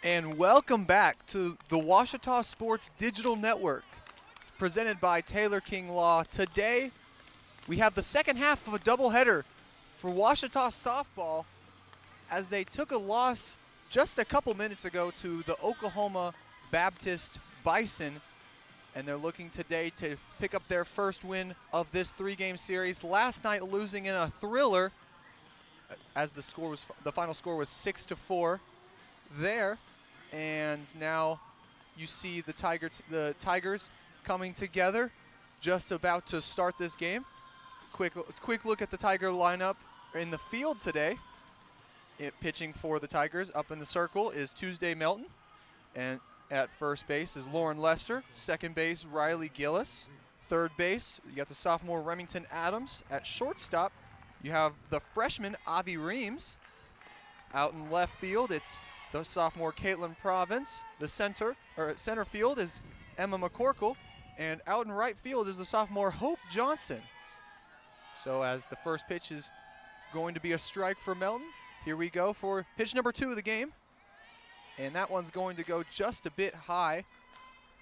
And welcome back to the Ouachita Sports Digital Network, presented by Taylor King Law. Today, we have the second half of a doubleheader for Ouachita softball as they took a loss just a couple minutes ago to the Oklahoma Baptist Bison, and they're looking today to pick up their first win of this three-game series. Last night, losing in a thriller, as the final score was 6-4 there. And now you see the Tigers coming together, just about to start this game. Quick look at the Tiger lineup in the field today. Pitching for the Tigers up in the circle is Tuesday Melton, and at first base is Lauren Lester. Second base, Riley Gillis. Third base, you got the sophomore Remington Adams. At shortstop, you have the freshman Avi Reams. Out in left field, it's the sophomore Caitlin Province. The center field is Emma McCorkle, and out in right field is the sophomore Hope Johnson. So as the first pitch is going to be a strike for Melton, here we go for pitch number 2 of the game. And that one's going to go just a bit high.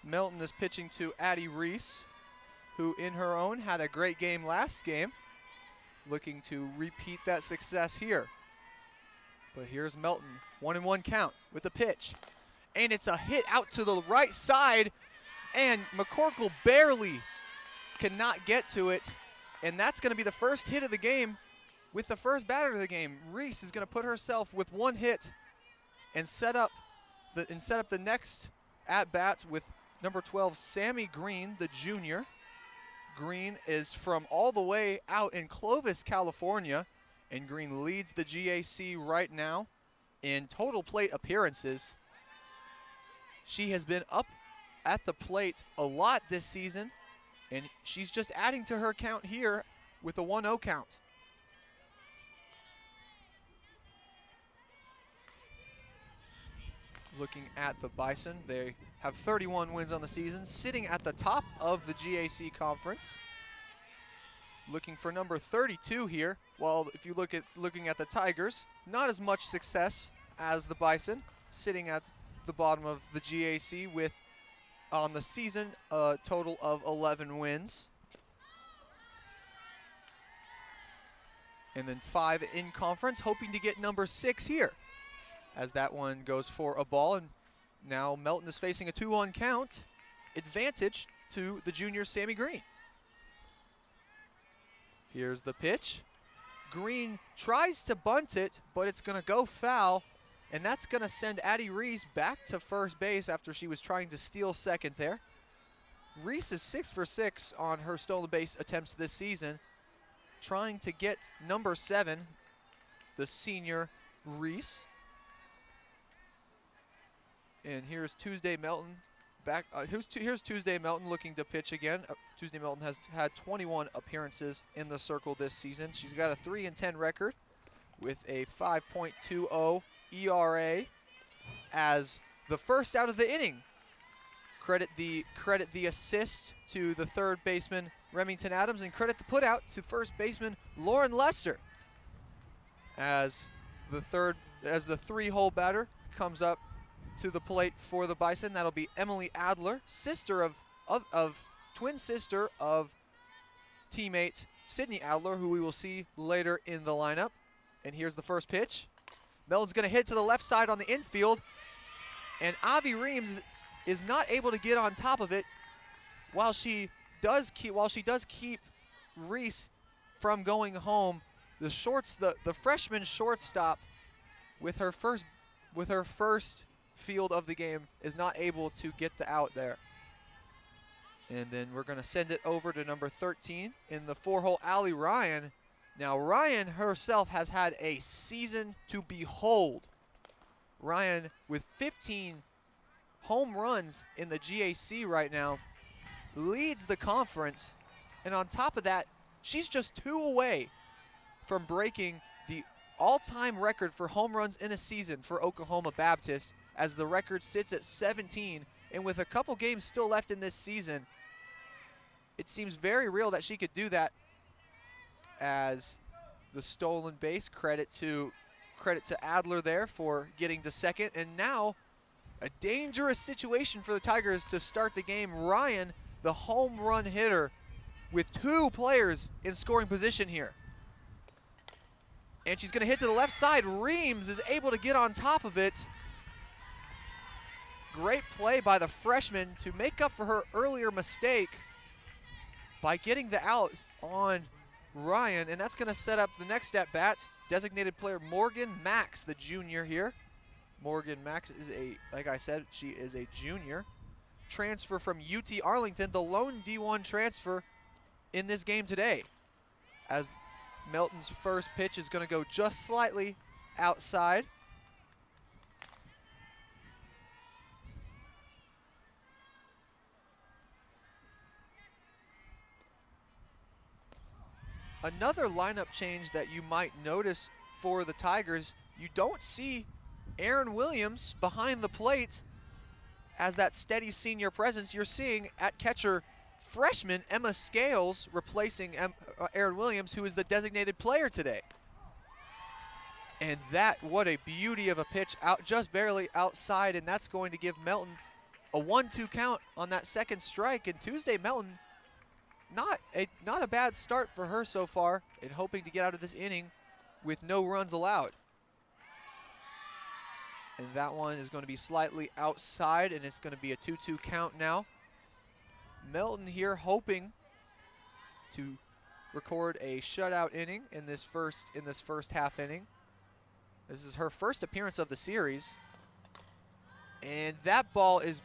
Melton is pitching to Addie Reese, who in her own had a great game last game, looking to repeat that success here. But here's Melton, 1-1 count with the pitch. And it's a hit out to the right side, and McCorkle barely cannot get to it. And that's going to be the first hit of the game with the first batter of the game. Reese is going to put herself with one hit and set up the next at-bats with number 12, Sammy Green, the junior. Green is from all the way out in Clovis, California. And Green leads the GAC right now in total plate appearances. She has been up at the plate a lot this season, and she's just adding to her count here with a 1-0 count. Looking at the Bison, they have 31 wins on the season, sitting at the top of the GAC conference. Looking for number 32 here. Well, if you looking at the Tigers, not as much success as the Bison, sitting at the bottom of the GAC with, on the season, a total of 11 wins. And then 5 in conference, hoping to get number 6 here, as that one goes for a ball. And now Melton is facing a 2-1 count, advantage to the junior Sammy Green. Here's the pitch. Green tries to bunt it, but it's going to go foul, and that's going to send Addie Reese back to first base after she was trying to steal second there. Reese is 6 for 6 on her stolen base attempts this season, trying to get number 7, the senior Reese. And here's Tuesday Melton. Here's Tuesday Melton looking to pitch again. Tuesday Melton has had 21 appearances in the circle this season. She's got a 3-10 record with a 5.20 ERA as the first out of the inning. Credit the assist to the third baseman Remington Adams, and credit the putout to first baseman Lauren Lester as the 3-hole batter comes up to the plate for the Bison. That'll be Emily Adler, twin sister of teammate Sydney Adler, who we will see later in the lineup. And here's the first pitch. Melton's going to hit to the left side on the infield, and Avi Reams is not able to get on top of it while she does keep Reese from going home. The freshman shortstop with her first field of the game is not able to get the out there. And then we're going to send it over to number 13 in the 4-hole, Allie Ryan. Now Ryan herself has had a season to behold. Ryan with 15 home runs in the GAC right now leads the conference, and on top of that, she's just 2 away from breaking the all-time record for home runs in a season for Oklahoma Baptist, as the record sits at 17, and with a couple games still left in this season, it seems very real that she could do that. As the stolen base, credit to Adler there for getting to second, and now A dangerous situation for the Tigers to start the game. Ryan, the home run hitter, with 2 players in scoring position here. And she's going to hit to the left side. Reams is able to get on top of it. Great play by the freshman to make up for her earlier mistake by getting the out on Ryan, and that's going to set up the next at-bat. Designated player Morgan Max, the junior here. Morgan Max is like I said, she is a junior. Transfer from UT Arlington, the lone D1 transfer in this game today. As Melton's first pitch is going to go just slightly outside. Another lineup change that you might notice for the Tigers, you don't see Aaron Williams behind the plate as that steady senior presence. You're seeing at catcher freshman Emma Scales replacing Aaron Williams, who is the designated player today. And that, what a beauty of a pitch, out just barely outside, and that's going to give Melton a 1-2 count on that second strike. And Tuesday Melton, not a bad start for her so far, and hoping to get out of this inning with no runs allowed. And that one is going to be slightly outside, and it's going to be a 2-2 count now. Melton here hoping to record a shutout inning in this first half inning. This is her first appearance of the series, and that ball is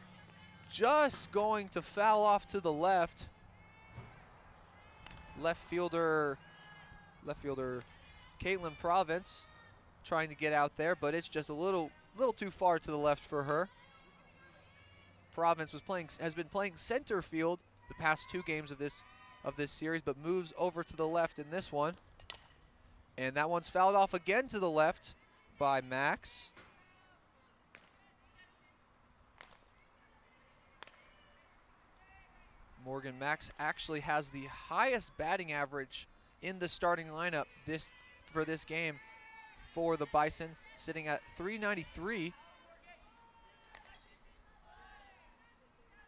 just going to foul off to the left. Left fielder Caitlin Province trying to get out there, but it's just a little too far to the left for her. Province has been playing center field the past 2 games of this series, but moves over to the left in this one. And that one's fouled off again to the left by Max. Morgan Max actually has the highest batting average in the starting lineup for this game for the Bison, sitting at .393.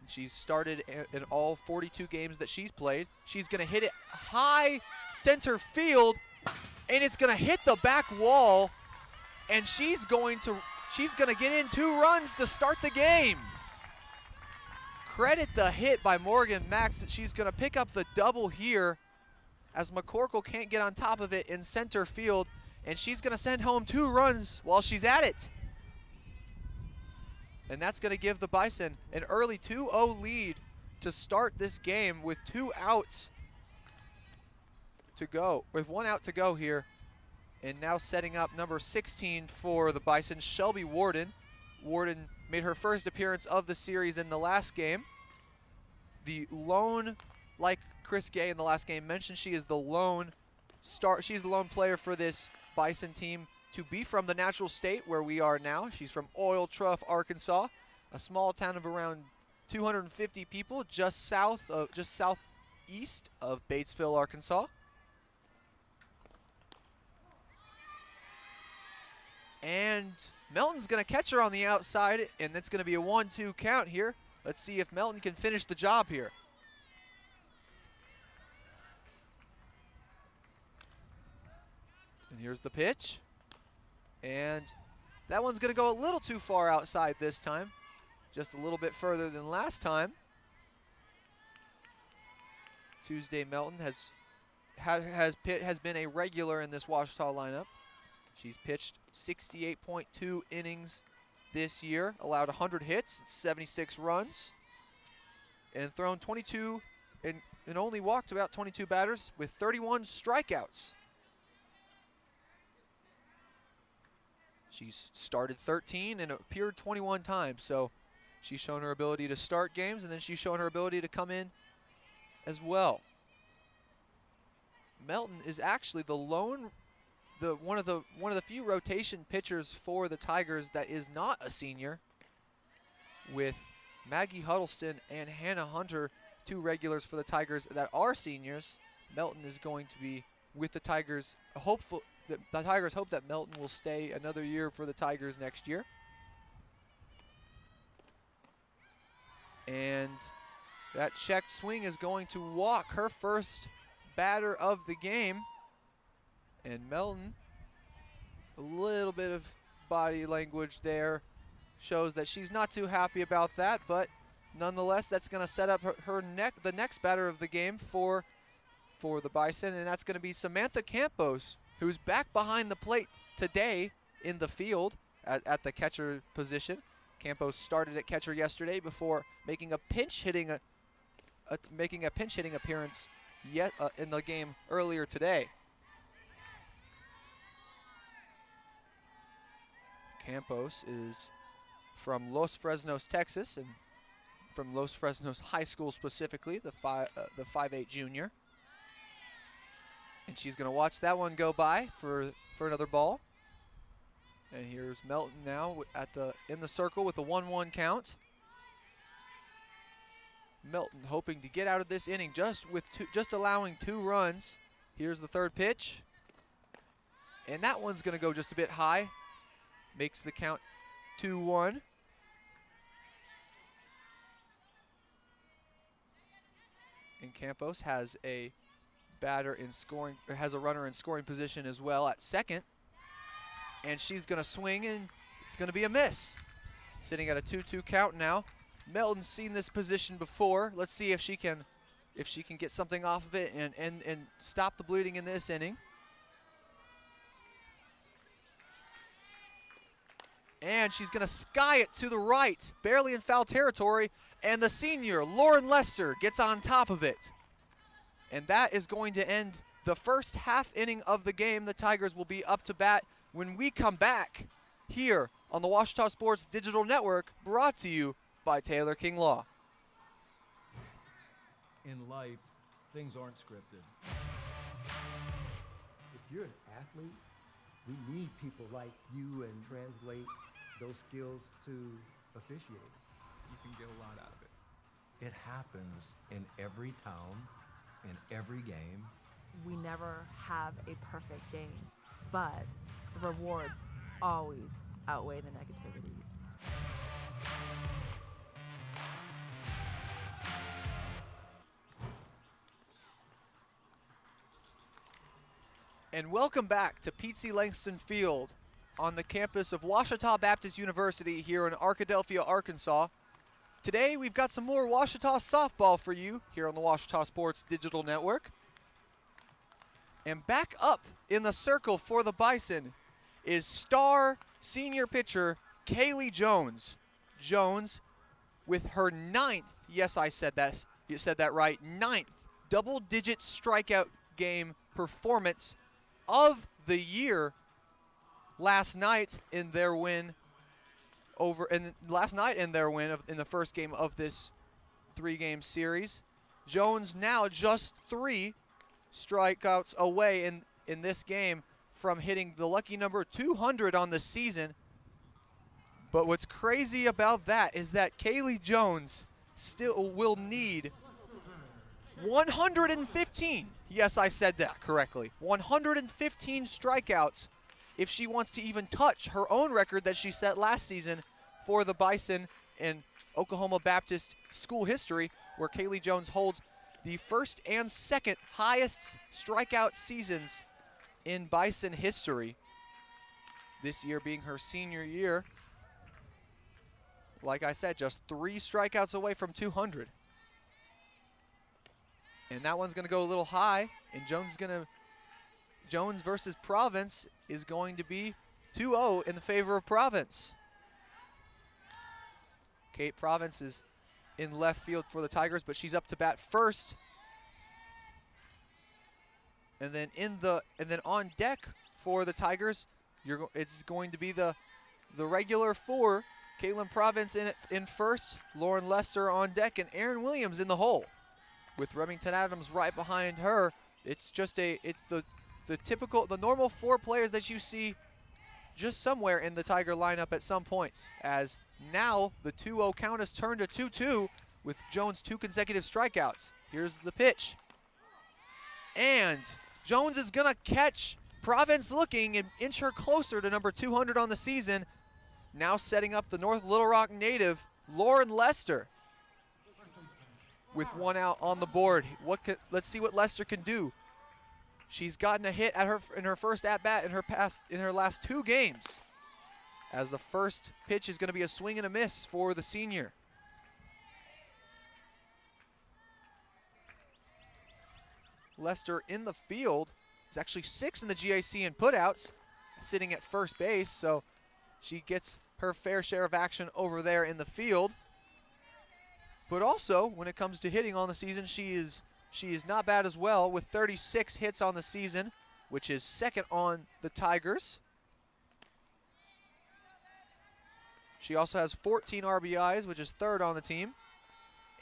She's started in all 42 games that she's played. She's going to hit it high center field, and it's going to hit the back wall, and she's going to get in 2 runs to start the game. Credit the hit by Morgan Max. She's going to pick up the double here as McCorkle can't get on top of it in center field, and she's going to send home 2 runs while she's at it. And that's going to give the Bison an early 2-0 lead to start this game with 2 outs to go, with 1 out to go here. And now setting up number 16 for the Bison, Shelby Warden. Warden made her first appearance of the series in the last game. The lone, like Chris Gay in the last game mentioned, she is the lone she's the lone player for this Bison team to be from the natural state where we are now. She's from Oil Trough, Arkansas, a small town of around 250 people just southeast of Batesville, Arkansas. And Melton's going to catch her on the outside, and it's going to be a 1-2 count here. Let's see if Melton can finish the job here. And here's the pitch. And that one's going to go a little too far outside this time. Just a little bit further than last time. Tuesday Melton has been a regular in this Ouachita lineup. She's pitched 68.2 innings this year, allowed 100 hits, 76 runs, and thrown 22 and only walked about 22 batters with 31 strikeouts. She's started 13 and appeared 21 times, so she's shown her ability to start games, and then she's shown her ability to come in as well. Melton is actually one of the few rotation pitchers for the Tigers that is not a senior, with Maggie Huddleston and Hannah Hunter, 2 regulars for the Tigers that are seniors. Melton is going to be with the Tigers. The Tigers hope that Melton will stay another year for the Tigers next year. And that checked swing is going to walk her first batter of the game. And Melton, a little bit of body language there, shows that she's not too happy about that, but nonetheless, that's going to set up the next batter of the game for the Bison, and that's going to be Samantha Campos, who's back behind the plate today in the field at the catcher position. Campos started at catcher yesterday before making a pinch hitting appearance in the game earlier today. Campos is from Los Fresnos, Texas, and from Los Fresnos High School specifically, the 5'8" junior. And she's going to watch that one go by for another ball. And here's Melton now in the circle with a 1-1 count. Melton hoping to get out of this inning just allowing 2 runs. Here's the third pitch. And that one's going to go just a bit high. Makes the count 2-1. And Campos has a runner in scoring position as well at second. And she's going to swing, and it's going to be a miss. Sitting at a 2-2 count now. Melton's seen this position before. Let's see if she can get something off of it and stop the bleeding in this inning. And she's going to sky it to the right, barely in foul territory, and the senior, Lauren Lester, gets on top of it. And that is going to end the first half inning of the game. The Tigers will be up to bat when we come back here on the Ouachita Sports Digital Network, brought to you by Taylor King Law. In life, things aren't scripted. If you're an athlete, we need people like you and translate those skills to officiating. You can get a lot out of it. It happens in every town, in every game. We never have a perfect game, but the rewards always outweigh the negativities. And welcome back to Pete C. Langston Field on the campus of Ouachita Baptist University here in Arkadelphia, Arkansas. Today we've got some more Ouachita softball for you here on the Ouachita Sports Digital Network. And back up in the circle for the Bison is star senior pitcher Kaylee Jones. Jones with her 9th, yes, I said that, you said that right, 9th double-digit strikeout game performance of the year last night in their win in the first game of this 3-game series. Jones now just 3 strikeouts away in this game from hitting the lucky number 200 on the season. But what's crazy about that is that Kaylee Jones still will need 115. Yes, I said that correctly. 115 strikeouts if she wants to even touch her own record that she set last season for the Bison in Oklahoma Baptist school history, where Kaylee Jones holds the first and second highest strikeout seasons in Bison history. This year being her senior year. Like I said, just 3 strikeouts away from 200. And that one's going to go a little high, and Jones versus Province is going to be 2-0 in the favor of Province. Kate Province is in left field for the Tigers, but she's up to bat first. And then on deck for the Tigers, it's going to be the regular 4. Caitlin Province in first, Lauren Lester on deck, and Aaron Williams in the hole. With Remington Adams right behind her, it's the normal 4 players that you see just somewhere in the Tiger lineup at some points. As now the 2-0 count has turned to 2-2 with Jones 2 consecutive strikeouts. Here's the pitch. And Jones is gonna catch Province looking and inch her closer to number 200 on the season. Now setting up the North Little Rock native, Lauren Lester. with 1 out on the board. Let's see what Lester can do. She's gotten a hit in her first at-bat in her last 2 games, as the first pitch is going to be a swing and a miss for the senior. Lester in the field is actually 6th in the GAC in putouts, sitting at first base, so she gets her fair share of action over there in the field. But also, when it comes to hitting on the season, she is not bad as well, with 36 hits on the season, which is 2nd on the Tigers. She also has 14 RBIs, which is 3rd on the team,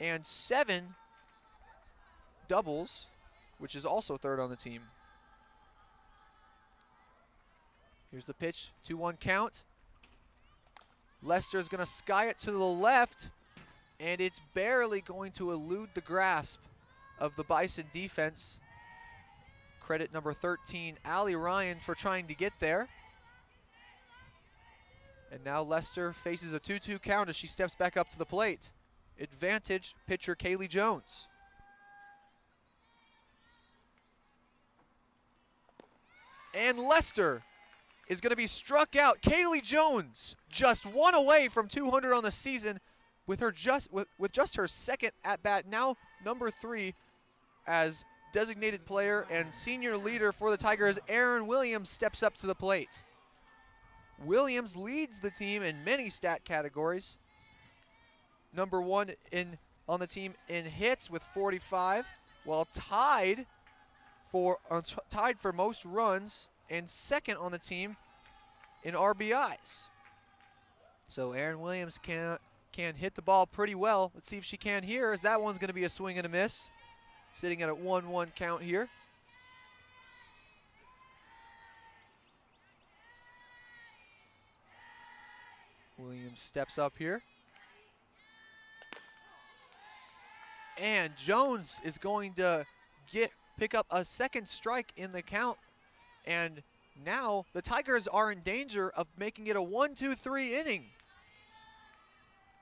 and 7 doubles, which is also 3rd on the team. Here's the pitch, 2-1 count. Lester's gonna sky it to the left, and it's barely going to elude the grasp of the Bison defense. Credit number 13, Allie Ryan, for trying to get there. And now Lester faces a 2-2 count as she steps back up to the plate. Advantage pitcher Kaylee Jones. And Lester is going to be struck out. Kaylee Jones just 1 away from 200 on the season with just her 2nd at bat, now number 3 as designated player and senior leader for the Tigers. Aaron Williams steps up to the plate. Williams leads the team in many stat categories. Number 1 on the team in hits with 45, while tied for most runs and 2nd on the team in RBIs. So Aaron Williams can hit the ball pretty well. Let's see if she can here, as that one's going to be a swing and a miss. Sitting at a 1-1 count here. Williams steps up here. And Jones is going to pick up a 2nd strike in the count. And now the Tigers are in danger of making it a 1-2-3 inning.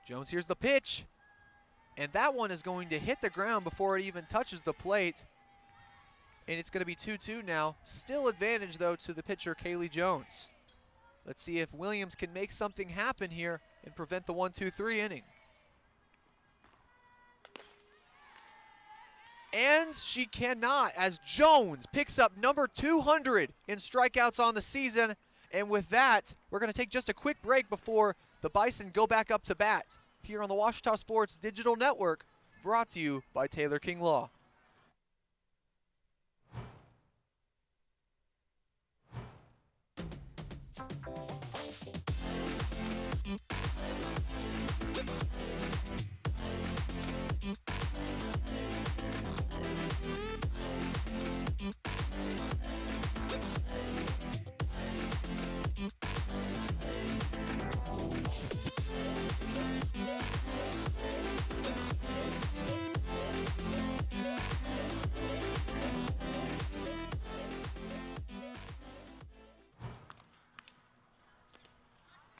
Jones hears the pitch, and that one is going to hit the ground before it even touches the plate. And it's going to be 2-2 now. Still advantage, though, to the pitcher, Kaylee Jones. Let's see if Williams can make something happen here and prevent the 1-2-3 inning. And she cannot, as Jones picks up number 200 in strikeouts on the season. And with that, we're going to take just a quick break before the Bison go back up to bat here on the Ouachita Sports Digital Network, brought to you by Taylor King Law.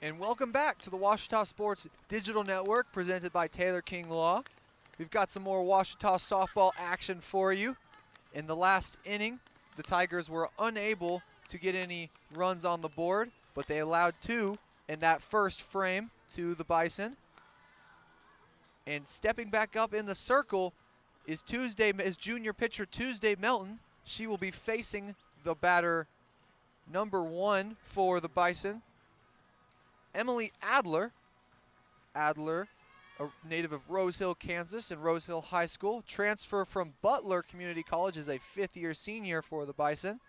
And welcome back to the Ouachita Sports Digital Network, presented by Taylor King Law. We've got some more Ouachita softball action for you. In the last inning, the Tigers were unable to get any runs on the board, but they allowed 2 in that first frame to the Bison. And stepping back up in the circle is junior pitcher Tuesday Melton. She will be facing the batter number 1 for the Bison, Emily Adler. Adler, a native of Rose Hill, Kansas, and Rose Hill High School. Transfer from Butler Community College, is a 5th-year senior for the Bison.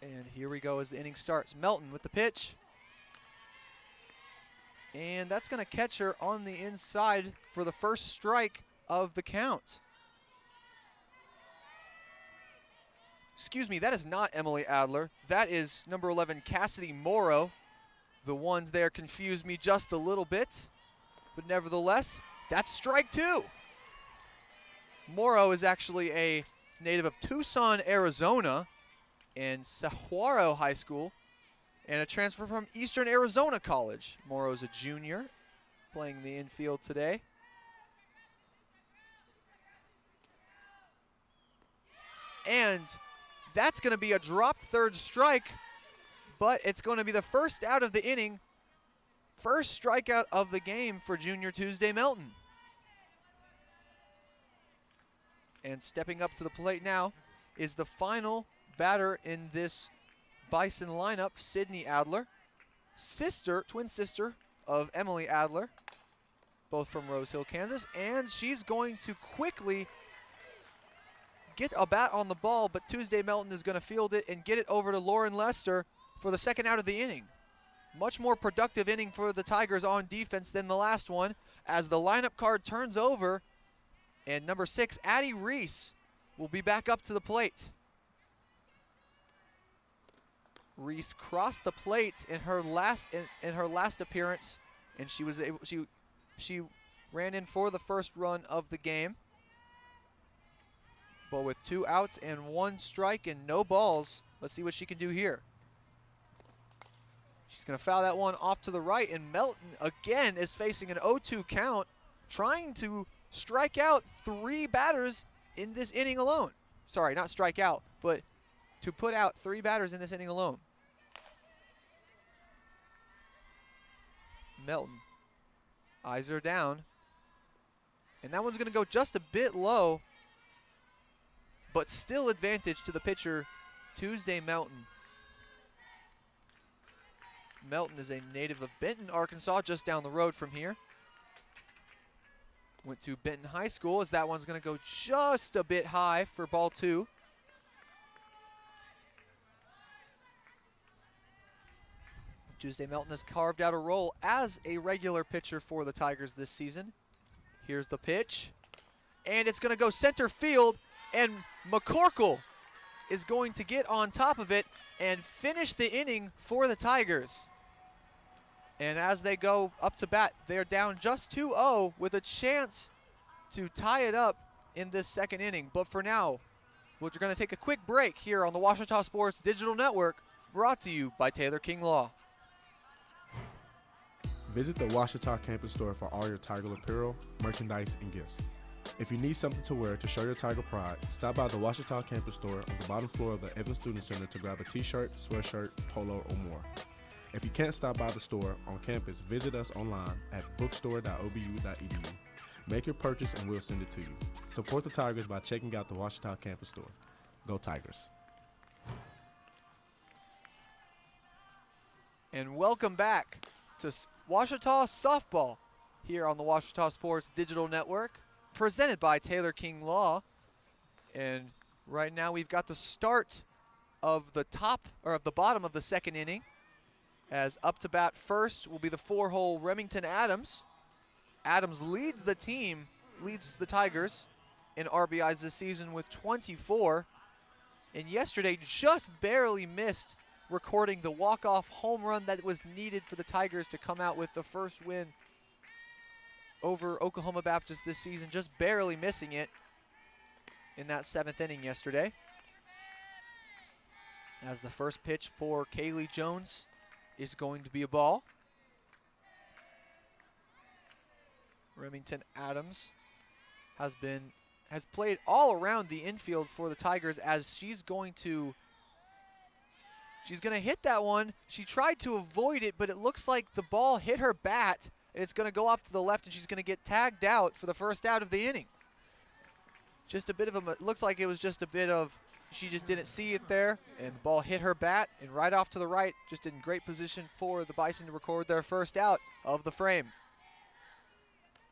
And here we go as the inning starts. Melton with the pitch. And that's going to catch her on the inside for the first strike of the count. Excuse me, that is not Emily Adler. That is number 11, Cassidy Morrow. The ones there confused me just a little bit, but nevertheless, that's strike 2. Morrow is actually a native of Tucson, Arizona, and Saguaro High School, and a transfer from Eastern Arizona College. Morrow's a junior, playing the infield today. And that's going to be a dropped third strike, but it's going to be the first out of the inning. First strikeout of the game for junior Tuesday Melton. And stepping up to the plate now is the final batter in this Bison lineup, Sydney Adler, twin sister of Emily Adler, both from Rose Hill, Kansas. And she's going to quickly get a bat on the ball, but Tuesday Melton is going to field it and get it over to Lauren Lester for the second out of the inning. Much more productive inning for the Tigers on defense than the last one, as the lineup card turns over, and number 6, Addie Reese, will be back up to the plate. Reese crossed the plate in her last appearance, and she ran in for the first run of the game. But with 2 outs and 1 strike and no balls, let's see what she can do here. She's going to foul that one off to the right, and Melton again is facing an 0-2 count, trying to strike out 3 batters in this inning alone. Sorry, not strike out, but to put out 3 batters in this inning alone. Melton eyes her down, and that one's going to go just a bit low, but still advantage to the pitcher, Tuesday Melton. Melton is a native of Benton, Arkansas, just down the road from here. Went to Benton High School, as that one's going to go just a bit high for ball 2. Tuesday Melton has carved out a role as a regular pitcher for the Tigers this season. Here's the pitch, and it's going to go center field, and McCorkle is going to get on top of it and finish the inning for the Tigers. And as they go up to bat, they're down just 2-0 with a chance to tie it up in this second inning. But for now, we're going to take a quick break here on the Ouachita Sports Digital Network, brought to you by Taylor King Law. Visit the Ouachita campus store for all your Tiger apparel, merchandise, and gifts. If you need something to wear to show your Tiger pride, stop by the Ouachita campus store on the bottom floor of the Evans Student Center to grab a t-shirt, sweatshirt, polo, or more. If you can't stop by the store on campus, visit us online at bookstore.obu.edu. Make your purchase and we'll send it to you. Support the Tigers by checking out the Ouachita campus store. Go Tigers. And welcome back to Ouachita Softball here on the Ouachita Sports Digital Network, presented by Taylor King Law. And right now we've got the start of the bottom of the second inning, as up to bat first will be the 4-hole Remington Adams. Adams leads the Tigers in RBIs this season with 24, and yesterday just barely missed recording the walk-off home run that was needed for the Tigers to come out with the first win over Oklahoma Baptist this season, just barely missing it in that 7th inning yesterday. As the first pitch for Kaylee Jones is going to be a ball. Remington Adams has played all around the infield for the Tigers, as she's going to hit that one. She tried to avoid it, but it looks like the ball hit her bat, and it's going to go off to the left, and she's going to get tagged out for the first out of the inning. Just a bit of looks like it was just a bit of, she just didn't see it there, and the ball hit her bat, and right off to the right, just in great position for the Bison to record their first out of the frame.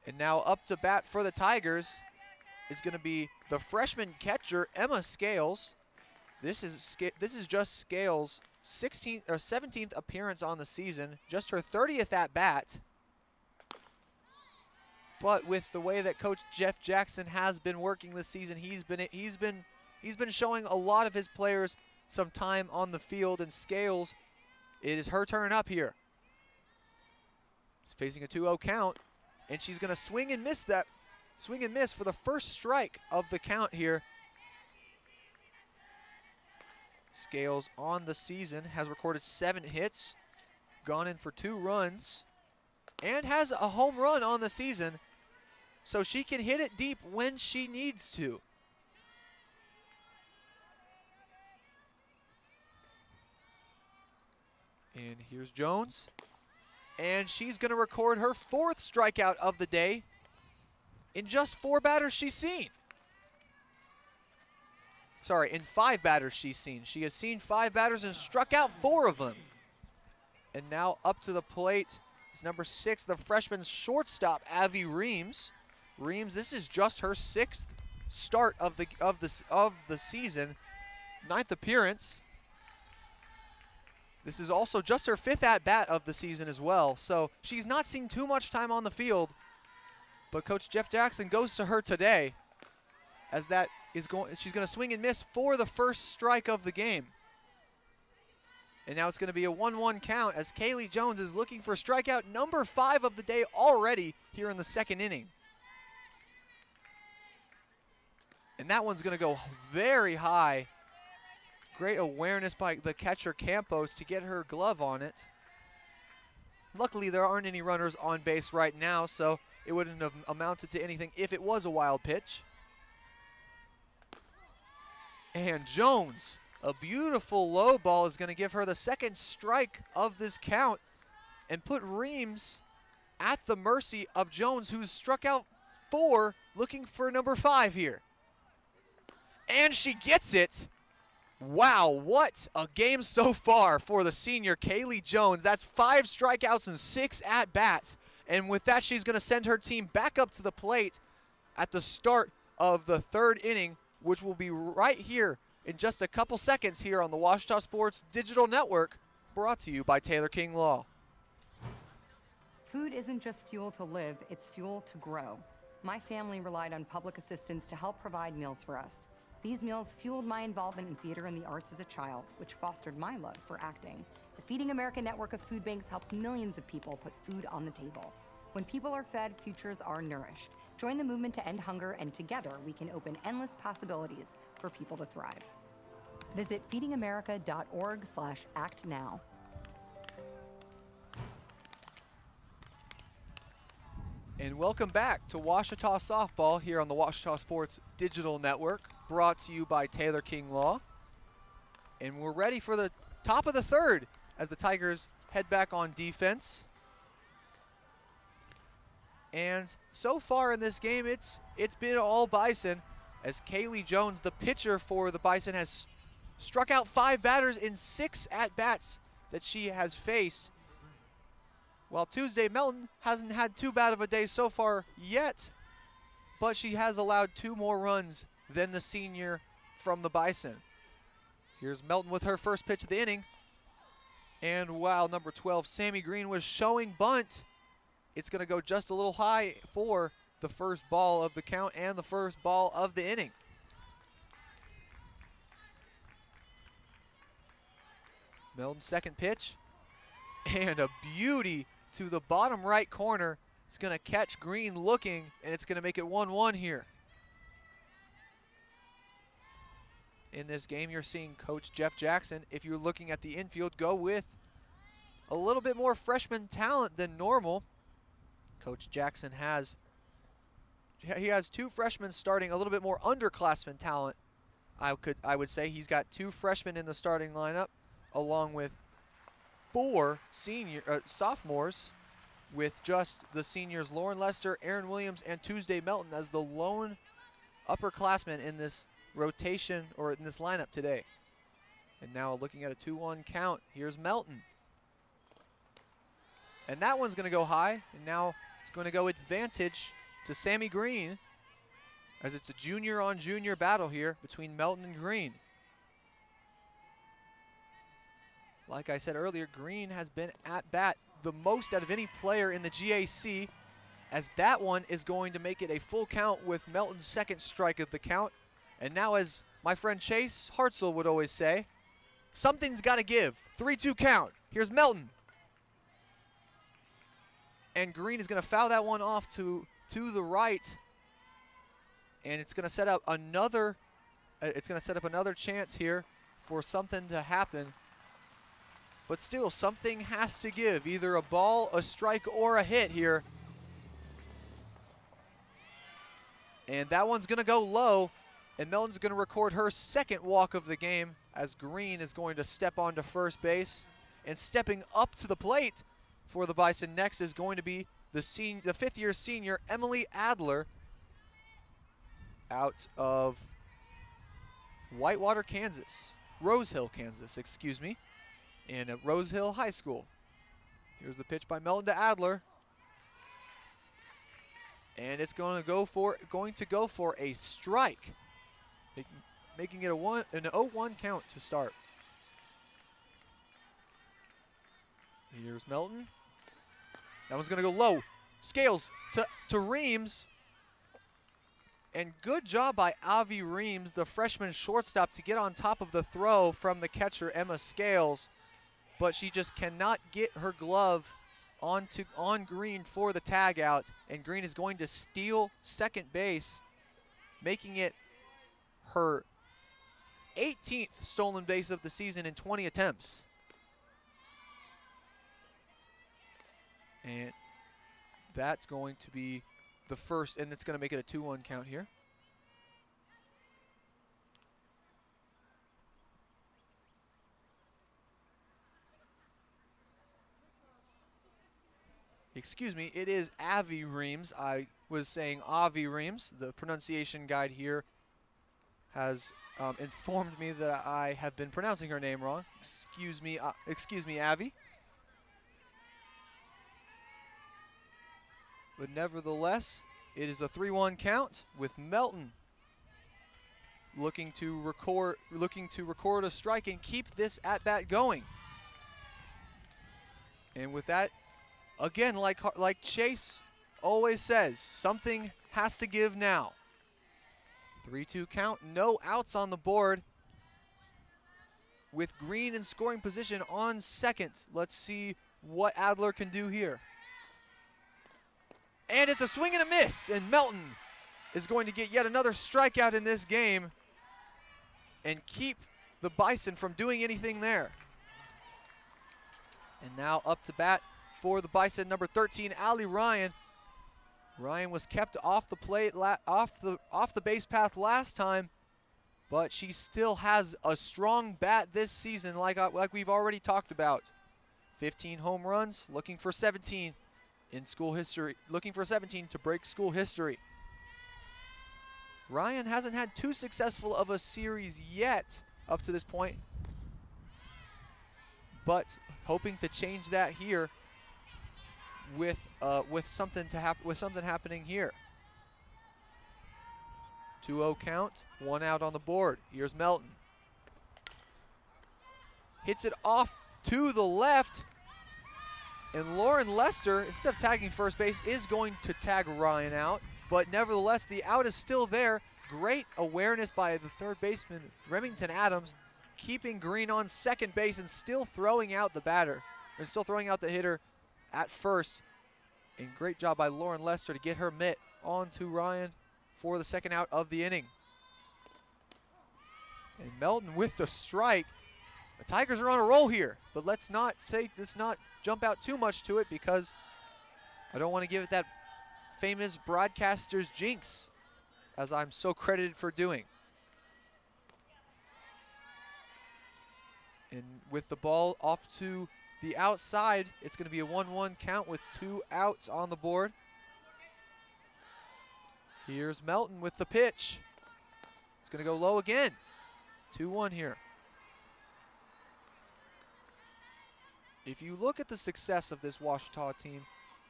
And now up to bat for the Tigers is going to be the freshman catcher, Emma Scales. This is just Scales' 17th appearance on the season, just her 30th at bat. But with the way that Coach Jeff Jackson has been working this season, he's been showing a lot of his players some time on the field, and Scales, it is her turn up here. She's facing a 2-0 count, and she's going to swing and miss for the first strike of the count here. Scales on the season has recorded 7 hits, gone in for 2 runs, and has a home run on the season, so she can hit it deep when she needs to. And here's Jones. And she's going to record her 4th strikeout of the day in just 4 batters she's seen. Sorry, in 5 batters she's seen. She has seen 5 batters and struck out 4 of them. And now up to the plate is number 6, the freshman shortstop, Avi Reams. Reams, this is just her 6th start of the season, 9th appearance. This is also just her 5th at-bat of the season as well. So she's not seen too much time on the field, but Coach Jeff Jackson goes to her today as that is she's going to swing and miss for the first strike of the game. And now it's going to be a 1-1 count as Kaylee Jones is looking for strikeout number 5 of the day already here in the 2nd inning. And that one's going to go very high. Great awareness by the catcher Campos to get her glove on it. Luckily, there aren't any runners on base right now, so it wouldn't have amounted to anything if it was a wild pitch. And Jones, a beautiful low ball, is going to give her the 2nd strike of this count and put Reams at the mercy of Jones, who's struck out 4, looking for number 5 here. And she gets it. Wow, what a game so far for the senior Kaylee Jones. That's 5 strikeouts and 6 at-bats. And with that, she's going to send her team back up to the plate at the start of the 3rd inning, which will be right here in just a couple seconds here on the Ouachita Sports Digital Network, brought to you by Taylor King Law. Food isn't just fuel to live, it's fuel to grow. My family relied on public assistance to help provide meals for us. These meals fueled my involvement in theater and the arts as a child, which fostered my love for acting. The Feeding America network of food banks helps millions of people put food on the table. When people are fed, futures are nourished. Join the movement to end hunger, and together we can open endless possibilities for people to thrive. Visit feedingamerica.org/actnow. And welcome back to Ouachita Softball here on the Ouachita Sports Digital Network, brought to you by Taylor King Law. And we're ready for the top of the 3rd as the Tigers head back on defense. And so far in this game, it's been all Bison, as Kaylee Jones, the pitcher for the Bison, has struck out 5 batters in 6 at-bats that she has faced. While Tuesday Melton hasn't had too bad of a day so far yet, but she has allowed 2 more runs than the senior from the Bison. Here's Melton with her first pitch of the inning. And while number 12, Sammy Green, was showing bunt, it's going to go just a little high for the first ball of the count and the first ball of the inning. Melton's second pitch, and a beauty to the bottom right corner. It's going to catch Green looking, and it's going to make it 1-1 here. In this game, you're seeing Coach Jeff Jackson, if you're looking at the infield, go with a little bit more freshman talent than normal. Coach Jackson has 2 freshmen starting, a little bit more underclassmen talent. I would say he's got 2 freshmen in the starting lineup, along with 4 sophomores, with just the seniors Lauren Lester, Aaron Williams, and Tuesday Melton as the lone upperclassmen in this rotation, or in this lineup today. And now looking at a 2-1 count, here's Melton. And that one's going to go high, and now it's going to go advantage to Sammy Green, as it's a junior-on-junior battle here between Melton and Green. Like I said earlier, Green has been at bat the most out of any player in the GAC, as that one is going to make it a full count with Melton's second strike of the count. And now, as my friend Chase Hartzell would always say, something's got to give. 3-2 count. Here's Melton. And Green is going to foul that one off to the right. And it's going to set up another chance here for something to happen. But still, something has to give. Either a ball, a strike, or a hit here. And that one's going to go low. And Melton's going to record her second walk of the game, as Green is going to step onto first base. And stepping up to the plate for the Bison next is going to be the fifth-year senior, Emily Adler, out of Whitewater, Kansas. Rose Hill, Kansas, excuse me, and at Rose Hill High School. Here's the pitch by Melton to Adler. And it's going to go for a strike, making it an 0-1 count to start. Here's Melton. That one's going to go low. Scales to Reams. And good job by Avi Reams, the freshman shortstop, to get on top of the throw from the catcher, Emma Scales. But she just cannot get her glove on Green for the tag out. And Green is going to steal second base, making it her 18th stolen base of the season in 20 attempts. And that's going to be the first, and it's going to make it a 2-1 count here. Excuse me, it is Avi Reams. I was saying Avi Reams. The pronunciation guide here has informed me that I have been pronouncing her name wrong. Excuse me, Avi. But nevertheless, it is a 3-1 count with Melton looking to record a strike and keep this at-bat going. And with that, again, like Chase always says, something has to give now. 3-2 count, no outs on the board. With Green in scoring position on second, let's see what Adler can do here. And it's a swing and a miss, and Melton is going to get yet another strikeout in this game and keep the Bison from doing anything there. And now up to bat for the Bison, number 13, Allie Ryan. Ryan was kept off the plate, off the base path last time, but she still has a strong bat this season, like we've already talked about. 15 home runs, looking for 17 in school history, looking for 17 to break school history. Ryan hasn't had too successful of a series yet up to this point, but hoping to change that here with something happening here. 2-0 count, 1 out on the board. Here's Melton. Hits it off to the left. And Lauren Lester, instead of tagging first base, is going to tag Ryan out. But nevertheless, the out is still there. Great awareness by the third baseman, Remington Adams, keeping Green on second base and still throwing out the batter, or still throwing out the hitter at first. And great job by Lauren Lester to get her mitt onto Ryan for the second out of the inning. And Melton with the strike. The Tigers are on a roll here, but let's not jump out too much to it, because I don't want to give it that famous broadcaster's jinx, as I'm so credited for doing. And with the ball off to the outside, it's going to be a 1-1 count with 2 outs on the board. Here's Melton with the pitch. It's going to go low again. 2-1 here. If you look at the success of this Ouachita team,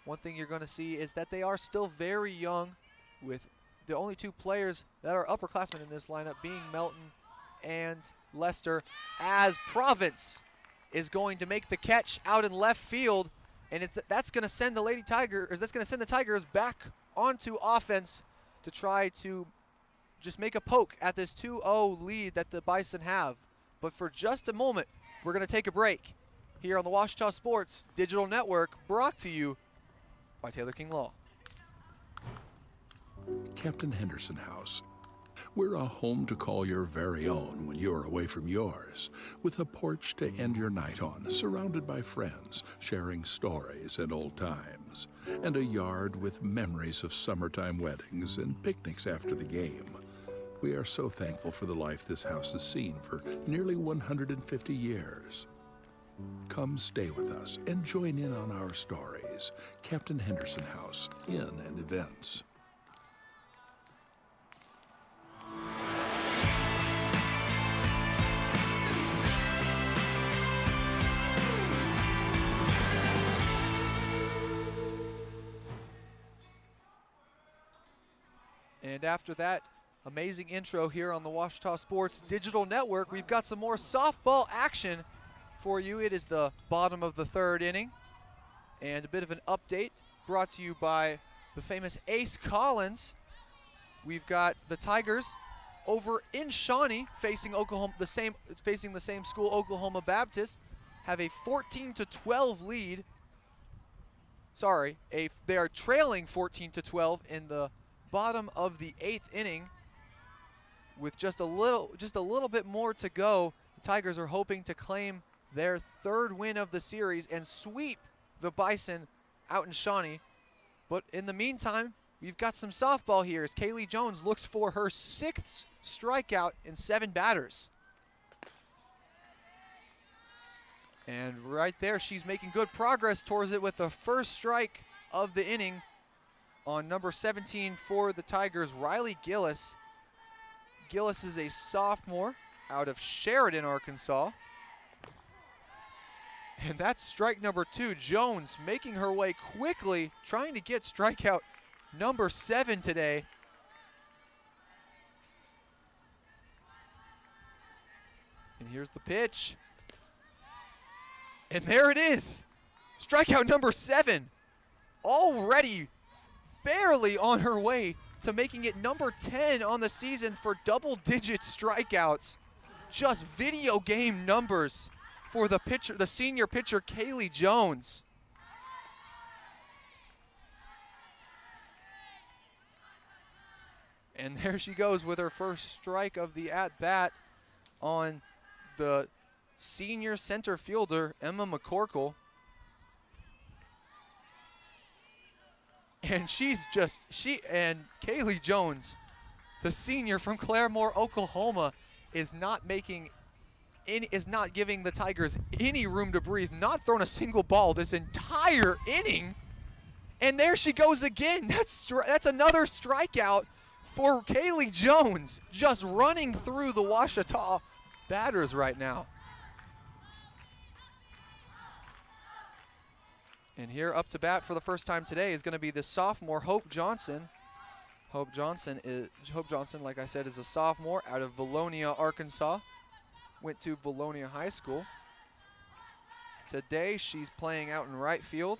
one thing you're going to see is that they are still very young, with the only 2 players that are upperclassmen in this lineup being Melton and Lester, as Province is going to make the catch out in left field, and that's going to send the Tigers back onto offense to try to just make a poke at this 2-0 lead that the Bison have. But for just a moment, we're going to take a break here on the Ouachita Sports Digital Network, brought to you by Taylor King Law. Captain Henderson House. We're a home to call your very own when you're away from yours, with a porch to end your night on, surrounded by friends, sharing stories and old times, and a yard with memories of summertime weddings and picnics after the game. We are so thankful for the life this house has seen for nearly 150 years. Come stay with us and join in on our stories. Captain Henderson House, Inn and Events. And after that amazing intro here on the Washita Sports Digital Network, we've got some more softball action for you. It is the bottom of the third inning, and a bit of an update brought to you by the famous Ace Collins. We've got the Tigers over in Shawnee facing facing the same school, Oklahoma Baptist, have a 14-12 lead. Sorry, they are trailing 14-12 in the bottom of the 8th inning. With just a little bit more to go, the Tigers are hoping to claim their third win of the series and sweep the Bison out in Shawnee. But in the meantime, we've got some softball here as Kaylee Jones looks for her 6th strikeout in 7 batters. And right there, she's making good progress towards it with the first strike of the inning on number 17 for the Tigers, Riley Gillis. Gillis is a sophomore out of Sheridan, Arkansas. And that's strike number 2. Jones making her way quickly, trying to get strikeout number 7 today. And here's the pitch. And there it is. Strikeout number 7. Already fairly on her way to making it number 10 on the season for double-digit strikeouts. Just video game numbers for the pitcher, the senior pitcher, Kaylee Jones. And there she goes with her first strike of the at-bat on the senior center fielder, Emma McCorkle. And Kaylee Jones, the senior from Claremore, Oklahoma, is not giving the Tigers any room to breathe, not throwing a single ball this entire inning. And there she goes again. That's another strikeout for Kaylee Jones, just running through the Washita batters right now. And here up to bat for the first time today is going to be the sophomore Hope Johnson. Hope Johnson, like I said, is a sophomore out of Valonia, Arkansas. Went to Valonia High School. Today she's playing out in right field.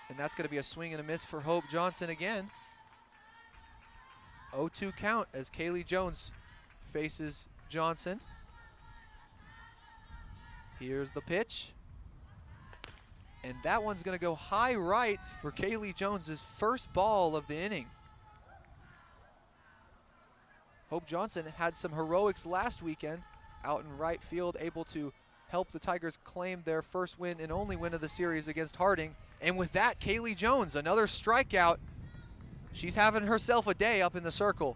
And that's going to be a swing and a miss for Hope Johnson again. 0-2 count as Kaylee Jones faces Johnson. Here's the pitch. And that one's going to go high right for Kaylee Jones's first ball of the inning. Hope Johnson had some heroics last weekend out in right field, able to help the Tigers claim their first win and only win of the series against Harding. And with that, Kaylee Jones, another strikeout. She's having herself a day up in the circle.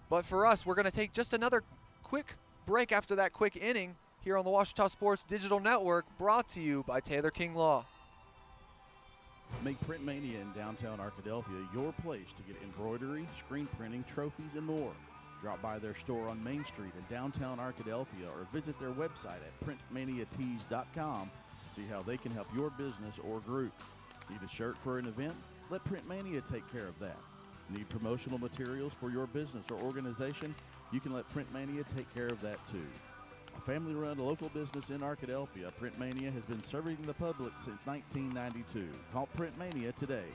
But for us, we're going to take just another quick break after that quick inning here on the Washita Sports Digital Network, brought to you by Taylor King Law. Make Print Mania in downtown Arkadelphia your place to get embroidery, screen printing, trophies, and more. Drop by their store on Main Street in downtown Arkadelphia or visit their website at printmaniatees.com to see how they can help your business or group. Need a shirt for an event? Let Print Mania take care of that. Need promotional materials for your business or organization? You can let Print Mania take care of that too. A family-run local business in Arkadelphia, Print Mania has been serving the public since 1992. Call Print Mania today,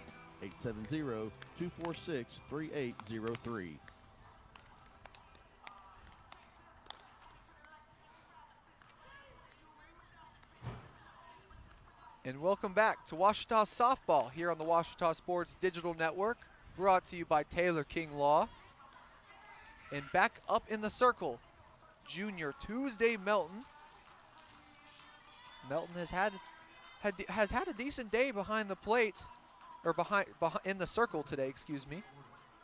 870-246-3803. And welcome back to Washita Softball here on the Washita Sports Digital Network, brought to you by Taylor King Law. And back up in the circle, junior Tuesday Melton. Melton has had a decent day behind the plate, or behind in the circle today, excuse me.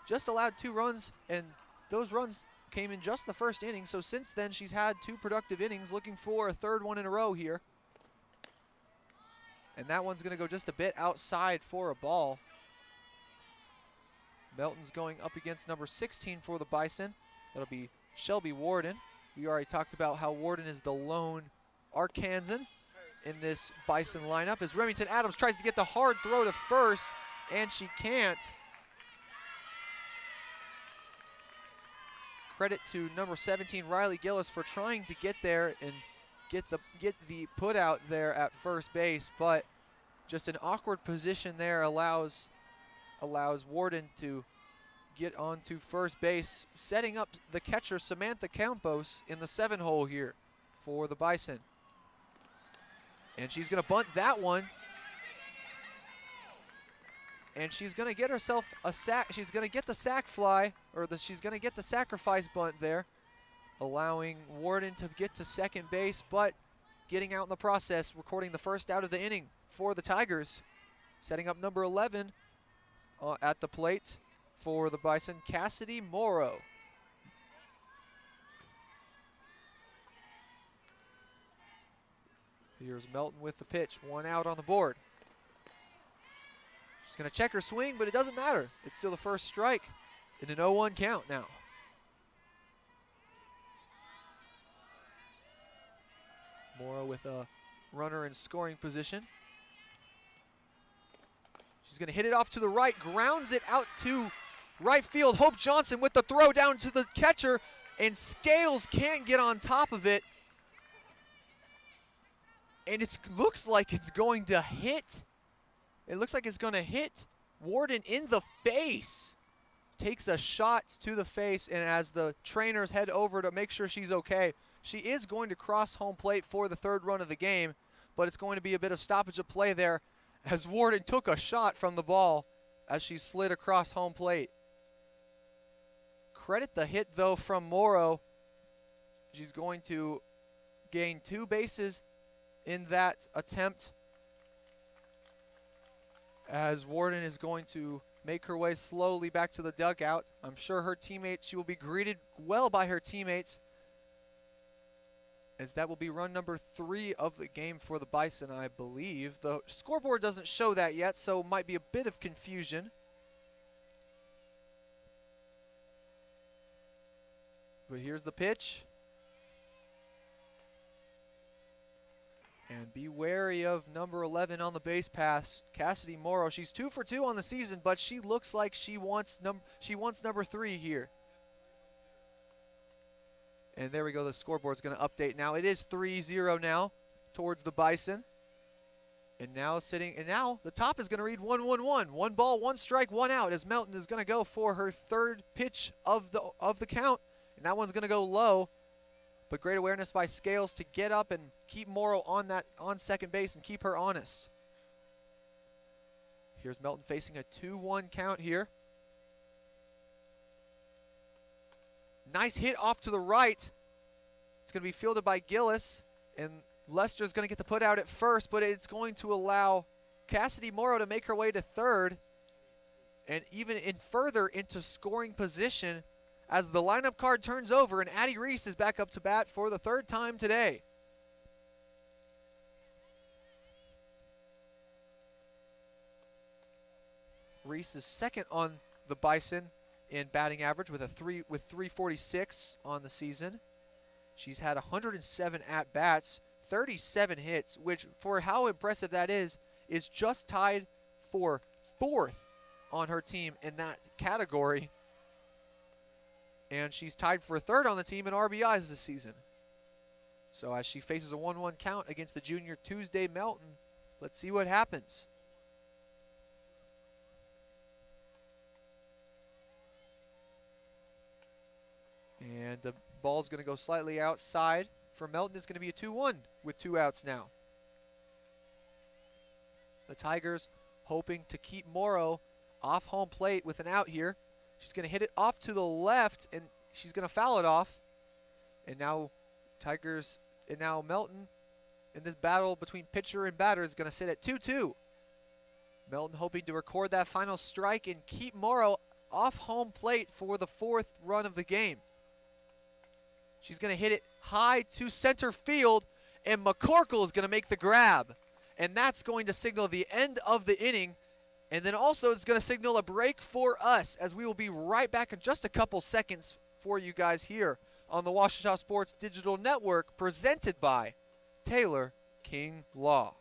Just allowed 2 runs, and those runs came in just the first inning, so since then she's had 2 productive innings, looking for a 3rd one in a row here. And that one's going to go just a bit outside for a ball. Melton's going up against number 16 for the Bison. That'll be Shelby Warden. We already talked about how Warden is the lone Arkansan in this Bison lineup, as Remington Adams tries to get the hard throw to first, and she can't. Credit to number 17, Riley Gillis, for trying to get there and get the put out there at first base, but just an awkward position there allows Warden to get onto first base, setting up the catcher Samantha Campos in the 7-hole here for the Bison. And she's going to bunt that one. And she's going to get herself a sack. She's going to get the sack fly, or she's going to get the sacrifice bunt there, allowing Warden to get to second base, but getting out in the process, recording the first out of the inning for the Tigers. Setting up number 11 at the plate for the Bison, Cassidy Morrow. Here's Melton with the pitch, 1 out on the board. She's going to check her swing, but it doesn't matter. It's still the first strike in an 0-1 count now. Morrow with a runner in scoring position. She's going to hit it off to the right, grounds it out to right field. Hope Johnson with the throw down to the catcher, and Scales can't get on top of it. And it looks like it's going to hit. It looks like it's going to hit Warden in the face. Takes a shot to the face, and as the trainers head over to make sure she's okay, she is going to cross home plate for the 3rd run of the game, but it's going to be a bit of stoppage of play there as Warden took a shot from the ball as she slid across home plate. Credit the hit, though, from Morrow. She's going to gain 2 bases in that attempt, as Warden is going to make her way slowly back to the dugout. I'm sure her teammates, she will be greeted well by her teammates, as that will be run number 3 of the game for the Bison, I believe. The scoreboard doesn't show that yet, so it might be a bit of confusion. But here's the pitch. And be wary of number 11 on the base pass, Cassidy Morrow. She's 2 for 2 on the season, but she looks like she wants number 3 here. And there we go. The scoreboard's going to update now. It is 3-0 now towards the Bison. And now the top is going to read 1-1-1. 1 ball, 1 strike, 1 out, as Melton is going to go for her 3rd pitch of the count. And that one's going to go low. But great awareness by Scales to get up and keep Morrow on second base and keep her honest. Here's Melton facing a 2-1 count here. Nice hit off to the right. It's going to be fielded by Gillis, and Lester's going to get the put out at first, but it's going to allow Cassidy Morrow to make her way to 3rd and even further into scoring position as the lineup card turns over, and Addie Reese is back up to bat for the 3rd time today. Reese is 2nd on the Bison in batting average with 346 on the season. She's had 107 at-bats, 37 hits, which, for how impressive that is just tied for 4th on her team in that category. And she's tied for 3rd on the team in RBIs this season. So as she faces a 1-1 count against the junior Tuesday Melton, let's see what happens. And the ball's going to go slightly outside. For Melton, it's going to be a 2-1 with 2 outs now. The Tigers hoping to keep Morrow off home plate with an out here. She's going to hit it off to the left, and she's going to foul it off. And now Melton, in this battle between pitcher and batter, is going to sit at 2-2. Melton hoping to record that final strike and keep Morrow off home plate for the 4th run of the game. She's going to hit it high to center field, and McCorkle is going to make the grab. And that's going to signal the end of the inning. And then also it's going to signal a break for us, as we will be right back in just a couple seconds for you guys here on the Ouachita Sports Digital Network, presented by Taylor King Law.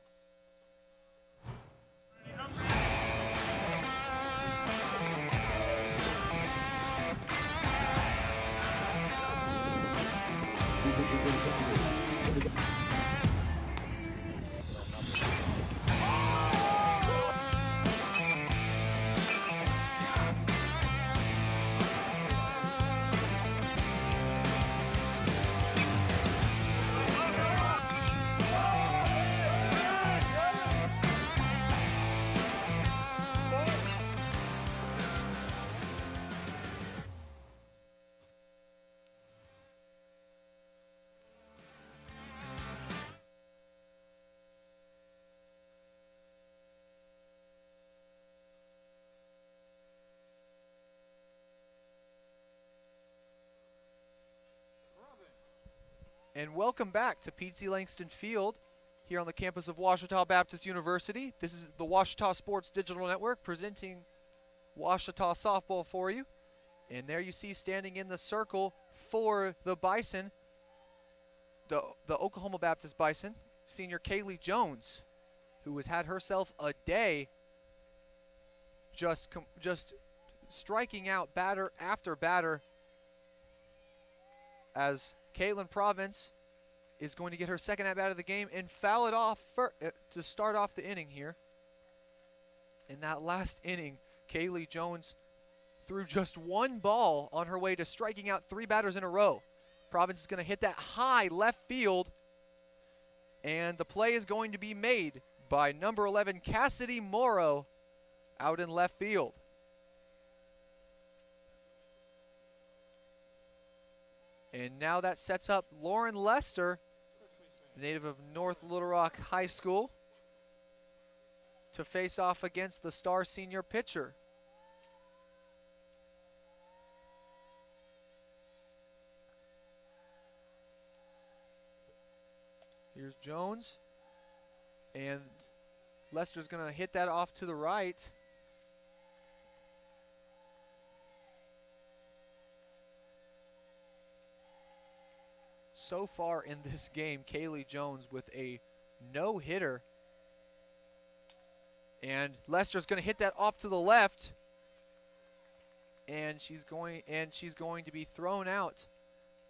And welcome back to Pete C. Langston Field here on the campus of Ouachita Baptist University. This is the Ouachita Sports Digital Network presenting Ouachita softball for you. And there you see standing in the circle for the Bison, the Oklahoma Baptist Bison, senior Kaylee Jones, who has had herself a day just striking out batter after batter, as Caitlin Province is going to get her second at-bat of the game and foul it off to start off the inning here. In that last inning, Kaylee Jones threw just one ball on her way to striking out 3 batters in a row. Province is going to hit that high left field, and the play is going to be made by number 11, Cassidy Morrow, out in left field. And now that sets up Lauren Lester, native of North Little Rock High School, to face off against the star senior pitcher. Here's Jones, and Lester's going to hit that off to the right. So far in this game, Kaylee Jones with a no-hitter. And Lester's going to hit that off to the left. And she's going to be thrown out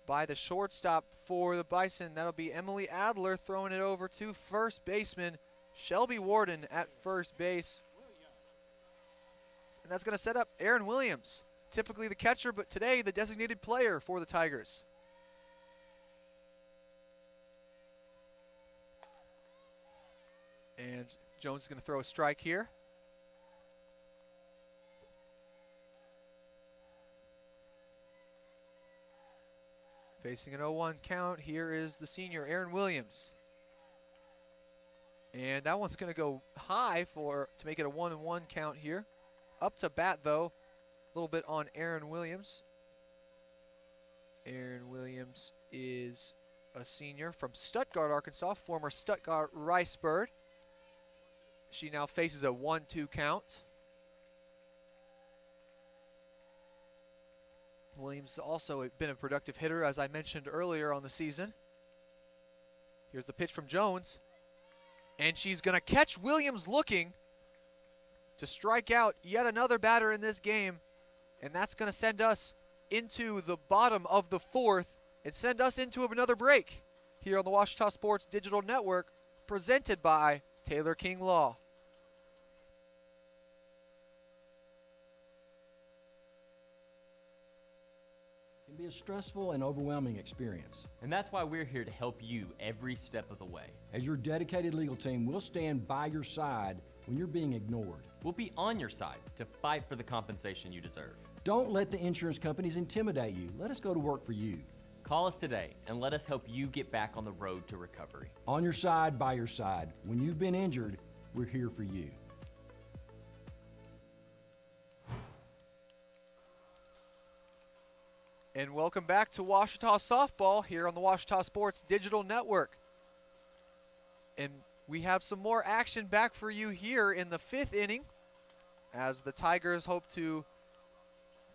by the shortstop for the Bison. That'll be Emily Adler throwing it over to first baseman Shelby Warden at first base. And that's going to set up Erin Williams, typically the catcher, but today the designated player for the Tigers. And Jones is going to throw a strike here. Facing an 0-1 count, here is the senior, Erin Williams. And that one's going to go high to make it a 1-1 count here. Up to bat, though, a little bit on Erin Williams. Erin Williams is a senior from Stuttgart, Arkansas, former Stuttgart Rice Bird. She now faces a 1-2 count. Williams also been a productive hitter, as I mentioned earlier on the season. Here's the pitch from Jones. And she's going to catch Williams looking to strike out yet another batter in this game. And that's going to send us into the bottom of the 4th and send us into another break here on the Ouachita Sports Digital Network, presented by Taylor King Law. It can be a stressful and overwhelming experience. And that's why we're here to help you every step of the way. As your dedicated legal team, we'll stand by your side when you're being ignored. We'll be on your side to fight for the compensation you deserve. Don't let the insurance companies intimidate you. Let us go to work for you. Call us today and let us help you get back on the road to recovery. On your side, by your side. When you've been injured, we're here for you. And welcome back to Ouachita Softball here on the Ouachita Sports Digital Network. And we have some more action back for you here in the 5th inning as the Tigers hope to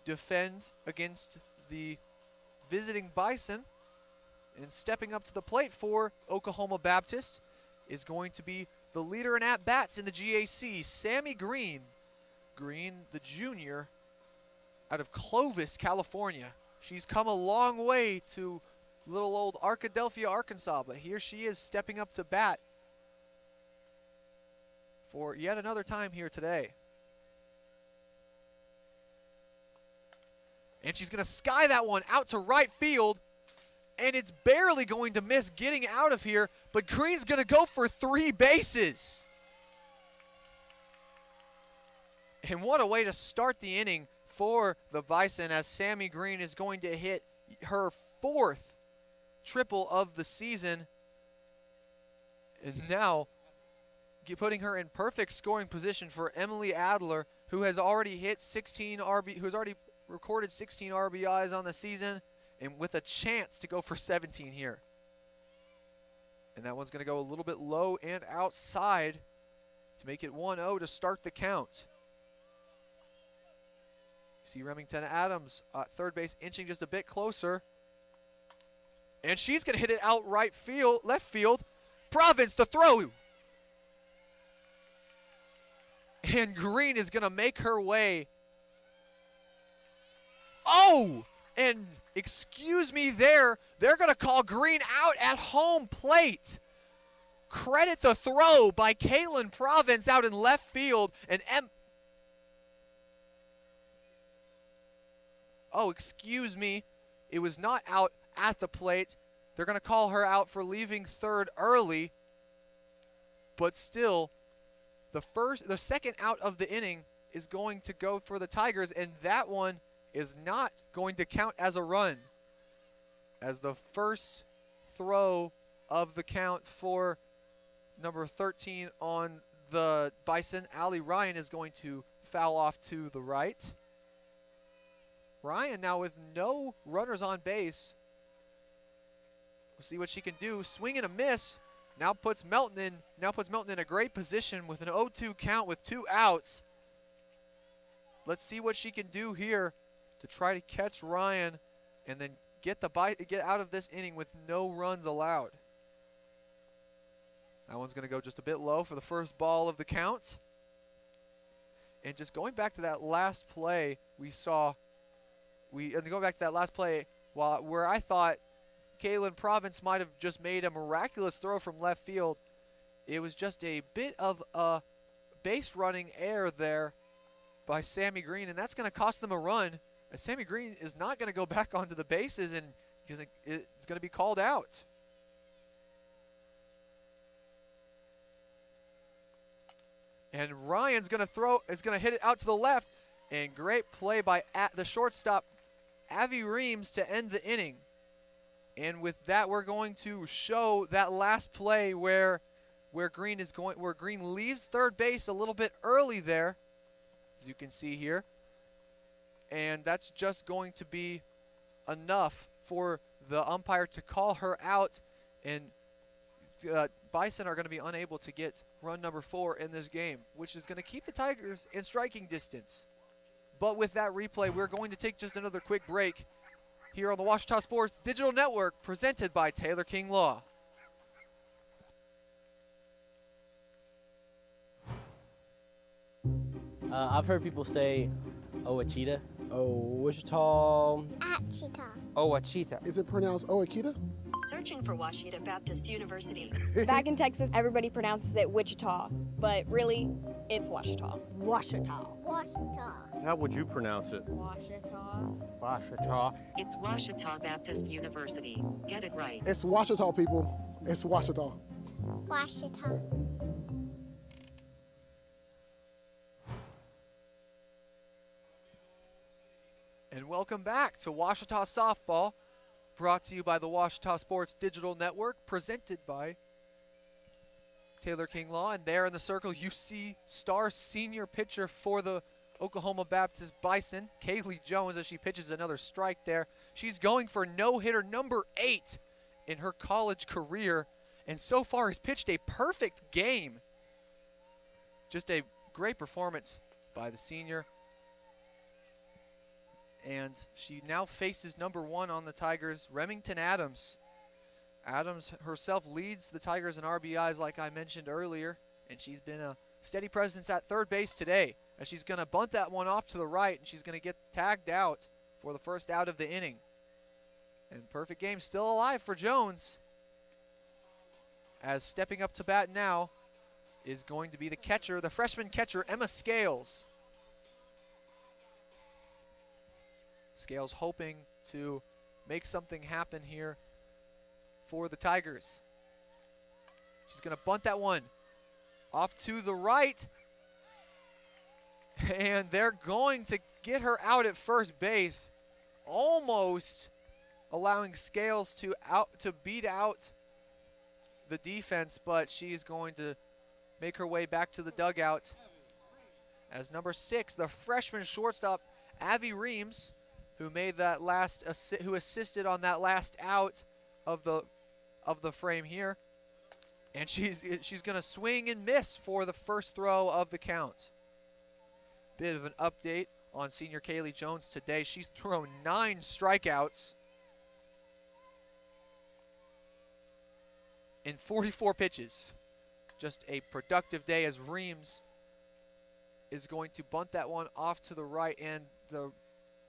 defend against the visiting Bison. And stepping up to the plate for Oklahoma Baptist is going to be the leader in at-bats in the GAC, Sammy Green. Green, the junior, out of Clovis, California. She's come a long way to little old Arkadelphia, Arkansas, but here she is stepping up to bat for yet another time here today. And she's going to sky that one out to right field, and it's barely going to miss getting out of here, but Green's going to go for 3 bases. And what a way to start the inning for the Bison, as Sammy Green is going to hit her 4th triple of the season. And now putting her in perfect scoring position for Emily Adler, who has already hit 16 who has already recorded 16 RBIs on the season, and with a chance to go for 17 here. And that one's going to go a little bit low and outside to make it 1-0 to start the count. See Remington Adams at third base inching just a bit closer. And she's going to hit it out left field. Province, the throw. And Green is going to make her way. Oh! And excuse me there. They're going to call Green out at home plate. Credit the throw by Caitlin Province out in left field. And oh, excuse me. It was not out at the plate. They're going to call her out for leaving third early. But still, the second out of the inning is going to go for the Tigers, and that one is not going to count as a run, as the first throw of the count for number 13 on the Bison, Allie Ryan, is going to foul off to the right. Ryan now with no runners on base. We'll see what she can do. Swing and a miss. Now puts Melton in a great position with an 0-2 count with 2 outs. Let's see what she can do here to try to catch Ryan and then get out of this inning with no runs allowed. That one's going to go just a bit low for the first ball of the count. And just going back to that last play where I thought Kaylin Province might have just made a miraculous throw from left field. It was just a bit of a base running error there by Sammy Green, and that's going to cost them a run. And Sammy Green is not going to go back onto the bases, and it's going to be called out. And Ryan's going to hit it out to the left, and great play by the shortstop, Avi Reams, to end the inning. And with that, we're going to show that last play where Green leaves third base a little bit early there, as you can see here. And that's just going to be enough for the umpire to call her out, and Bison are going to be unable to get run number 4 in this game, which is going to keep the Tigers in striking distance. But with that replay, we're going to take just another quick break here on the Ouachita Sports Digital Network, presented by Taylor King Law. I've heard people say Ouachita. Ouachita. Achita. Ouachita. Is it pronounced Ouachita? Searching for Ouachita Baptist University. Back in Texas, everybody pronounces it Wichita, but really, it's Ouachita. Ouachita. Ouachita. How would you pronounce it? Ouachita. Ouachita. It's Ouachita Baptist University. Get it right. It's Ouachita, people. It's Ouachita. Ouachita. And welcome back to Ouachita Softball, brought to you by the Ouachita Sports Digital Network, presented by Taylor King Law. And there in the circle, you see star senior pitcher for the Oklahoma Baptist Bison, Kaylee Jones, as she pitches another strike there. She's going for no-hitter number 8 in her college career, and so far has pitched a perfect game. Just a great performance by the senior. And she now faces number 1 on the Tigers, Remington Adams. Adams herself leads the Tigers in RBIs like I mentioned earlier, and she's been a steady presence at third base today, as she's going to bunt that one off to the right, and she's going to get tagged out for the first out of the inning. And perfect game still alive for Jones, as stepping up to bat now is going to be the catcher, the freshman catcher, Emma Scales. Scales hoping to make something happen here for the Tigers. She's going to bunt that one off to the right, and they're going to get her out at first base, almost allowing Scales to beat out the defense, but she's going to make her way back to the dugout as number 6, the freshman shortstop, Avi Reams, who made that who assisted on that last out of the frame here, and she's going to swing and miss for the first throw of the count. Bit of an update on senior Kaylee Jones today. She's thrown 9 strikeouts in 44 pitches. Just a productive day, as Reams is going to bunt that one off to the right, and the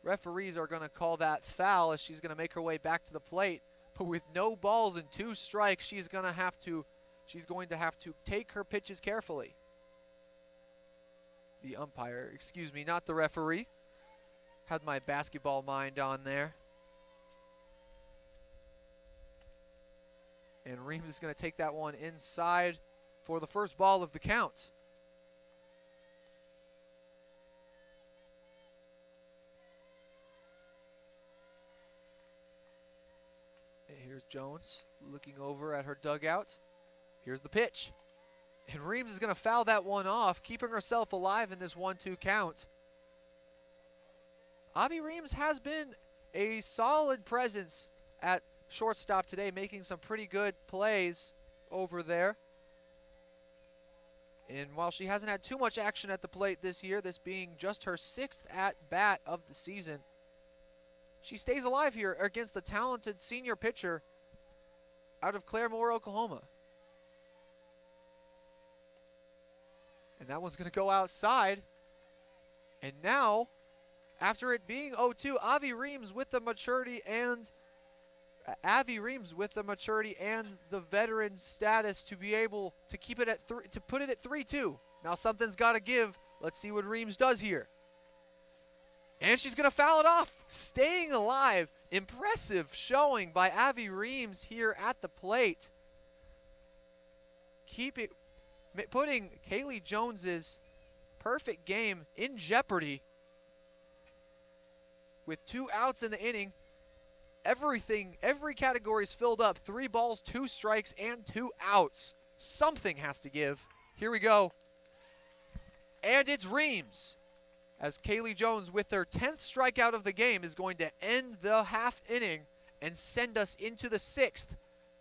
referees are going to call that foul as she's going to make her way back to the plate. But with no balls and 2 strikes, she's going to have to take her pitches carefully. The umpire, excuse me, not the referee. Had my basketball mind on there. And Reams is going to take that one inside for the first ball of the count. And here's Jones looking over at her dugout. Here's the pitch. And Reams is going to foul that one off, keeping herself alive in this 1-2 count. Avi Reams has been a solid presence at shortstop today, making some pretty good plays over there. And while she hasn't had too much action at the plate this year, this being just her 6th at-bat of the season, she stays alive here against the talented senior pitcher out of Claremore, Oklahoma. And that one's going to go outside. And now, after it being 0-2, Avi Reams with the maturity and the veteran status to be able to keep it at to put it at 3-2. Now something's got to give. Let's see what Reams does here. And she's going to foul it off, staying alive. Impressive showing by Avi Reams here at the plate. Putting Kaylee Jones's perfect game in jeopardy with 2 outs in the inning. Every category is filled up. 3 balls, 2 strikes, and 2 outs. Something has to give. Here we go. And it's Reams, as Kaylee Jones, with her 10th strikeout of the game, is going to end the half inning and send us into the 6th.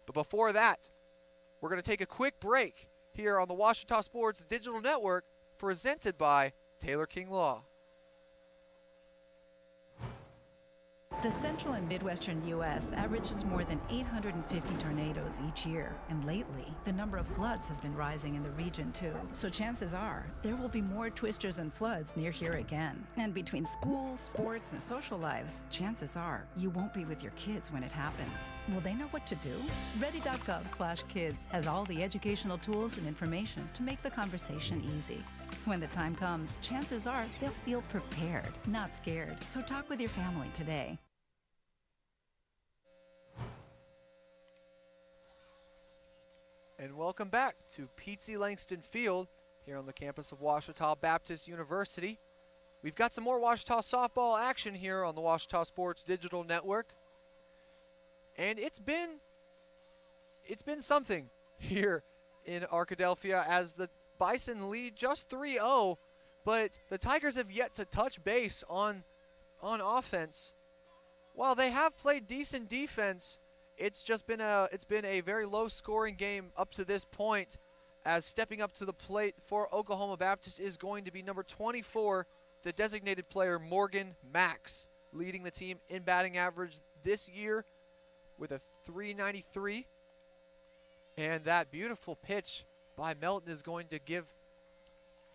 But before that, we're going to take a quick break here on the Ouachita Sports Digital Network, presented by Taylor King Law. The central and midwestern U.S. averages more than 850 tornadoes each year, and lately, the number of floods has been rising in the region too. So chances are, there will be more twisters and floods near here again. And between school, sports, and social lives, chances are, you won't be with your kids when it happens. Will they know what to do? Ready.gov/kids has all the educational tools and information to make the conversation easy. When the time comes, chances are they'll feel prepared, not scared. So talk with your family today. And welcome back to Pete Langston Field here on the campus of Ouachita Baptist University. We've got some more Ouachita softball action here on the Ouachita Sports Digital Network. And it's been something here in Arkadelphia as the Bison lead just 3-0, but the Tigers have yet to touch base on offense. While they have played decent defense, it's been a very low-scoring game up to this point, as stepping up to the plate for Oklahoma Baptist is going to be number 24, the designated player Morgan Max, leading the team in batting average this year with a .393. And that beautiful pitch by Melton is going to give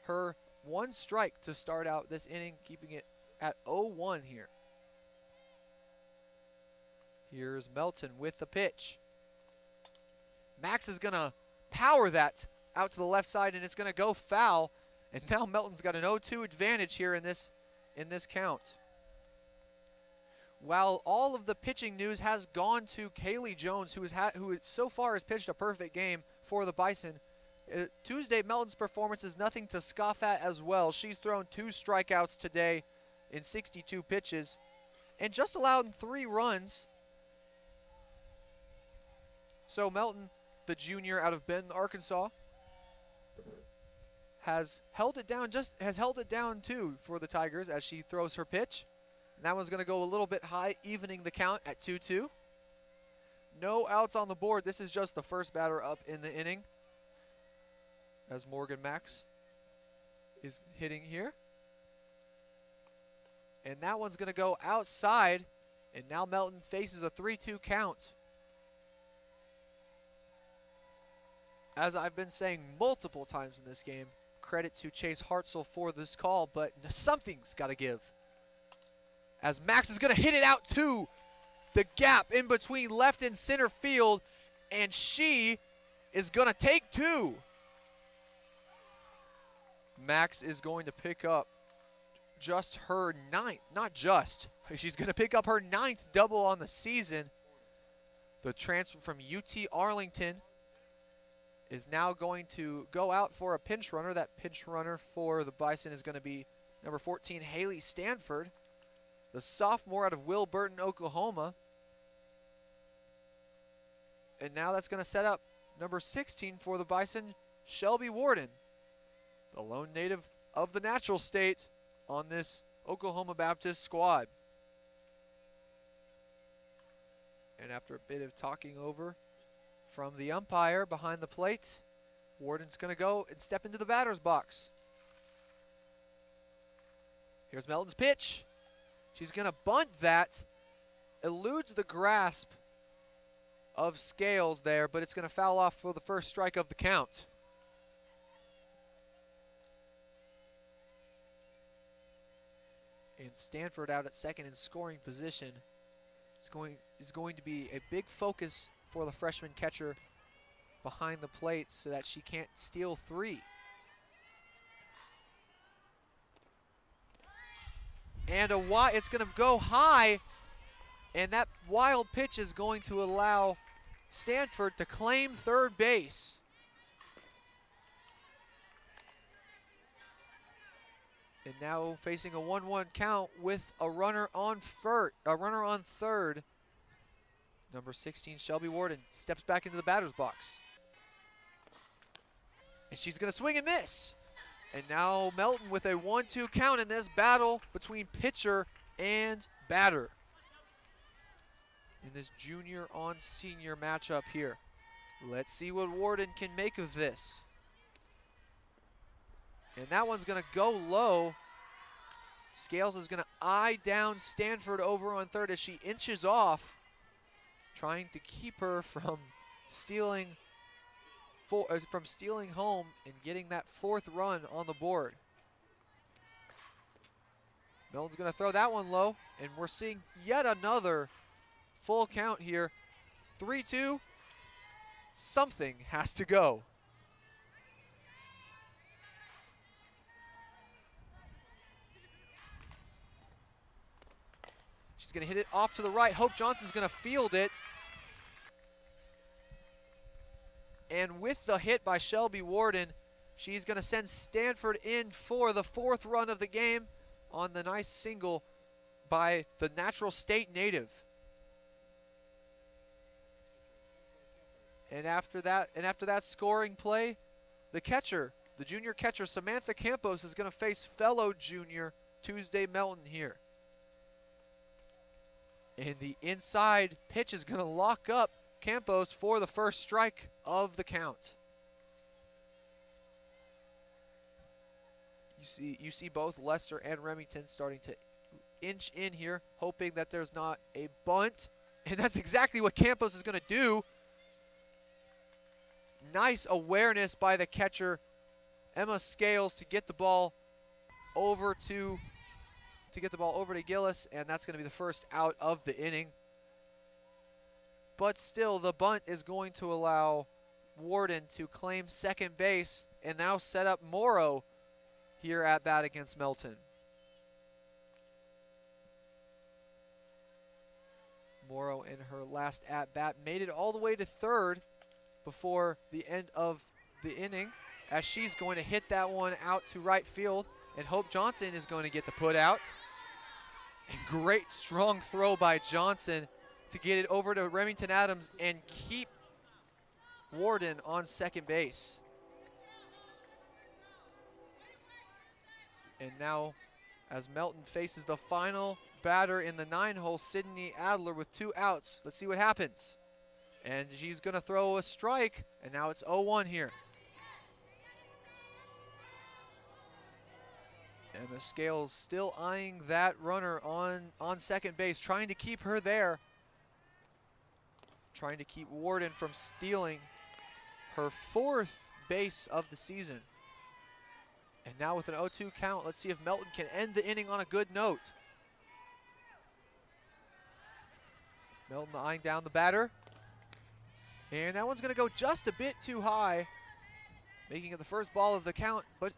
her one strike to start out this inning, keeping it at 0-1 here. Here's Melton with the pitch. Max is going to power that out to the left side, and it's going to go foul. And now Melton's got an 0-2 advantage here in this count. While all of the pitching news has gone to Kaylee Jones, who so far has pitched a perfect game for the Bison, Tuesday Melton's performance is nothing to scoff at as well. She's thrown 2 strikeouts today in 62 pitches and just allowed 3 runs. So Melton, the junior out of Benton, Arkansas, has held it down too for the Tigers as she throws her pitch. And that one's going to go a little bit high, evening the count at 2-2. No outs on the board. This is just the first batter up in the inning, as Morgan Max is hitting here. And that one's going to go outside, and now Melton faces a 3-2 count. As I've been saying multiple times in this game, credit to Chase Hartzell for this call, but something's got to give. As Max is going to hit it out to the gap in between left and center field, and she is going to take 2. Max is going to pick up just her 9th, not just, she's going to pick up her 9th double on the season. The transfer from UT Arlington is now going to go out for a pinch runner. That pinch runner for the Bison is going to be number 14, Haley Stanford, the sophomore out of Will Burton, Oklahoma. And now that's going to set up number 16 for the Bison, Shelby Warden, the lone native of the natural state on this Oklahoma Baptist squad. And after a bit of talking over from the umpire behind the plate, Warden's going to go and step into the batter's box. Here's Melton's pitch. She's going to bunt that, eludes the grasp of Scales there, but it's going to foul off for the first strike of the count. And Stanford out at second in scoring position is going to be a big focus for the freshman catcher behind the plate so that she can't steal 3. And it's going to go high, and that wild pitch is going to allow Stanford to claim third base. And now facing a 1-1 count with a runner on third. Number 16, Shelby Warden, steps back into the batter's box. And she's going to swing and miss. And now Melton with a 1-2 count in this battle between pitcher and batter in this junior on senior matchup here. Let's see what Warden can make of this. And that one's going to go low. Scales is going to eye down Stanford over on third as she inches off, trying to keep her from stealing home and getting that 4th run on the board. Melton's going to throw that one low, and we're seeing yet another full count here. 3-2. Something has to go. She's going to hit it off to the right. Hope Johnson's going to field it. And with the hit by Shelby Warden, she's going to send Stanford in for the 4th run of the game on the nice single by the natural state native. And after that scoring play, the catcher, The junior catcher, Samantha Campos, is going to face fellow junior Tuesday Melton here. And the inside pitch is going to lock up Campos for the first strike of the count. You see both Lester and Remington starting to inch in here, hoping that there's not a bunt. And that's exactly what Campos is going to do. Nice awareness by the catcher, Emma Scales, to get the ball over to Gillis, and that's going to be the first out of the inning. But still, the bunt is going to allow Warden to claim second base and now set up Morrow here at bat against Melton. Morrow in her last at bat made it all the way to third before the end of the inning, as she's going to hit that one out to right field, and Hope Johnson is going to get the put out. And great strong throw by Johnson to get it over to Remington Adams and keep Warden on second base. And now, as Melton faces the final batter in the 9-hole, Sydney Adler, with 2 outs. Let's see what happens. And she's going to throw a strike, and now it's 0-1 here. Emma Scales still eyeing that runner on second base, trying to keep her there. Trying to keep Warden from stealing her 4th base of the season. And now with an 0-2 count, let's see if Melton can end the inning on a good note. Melton eyeing down the batter. And that one's going to go just a bit too high, making it the first ball of the count, but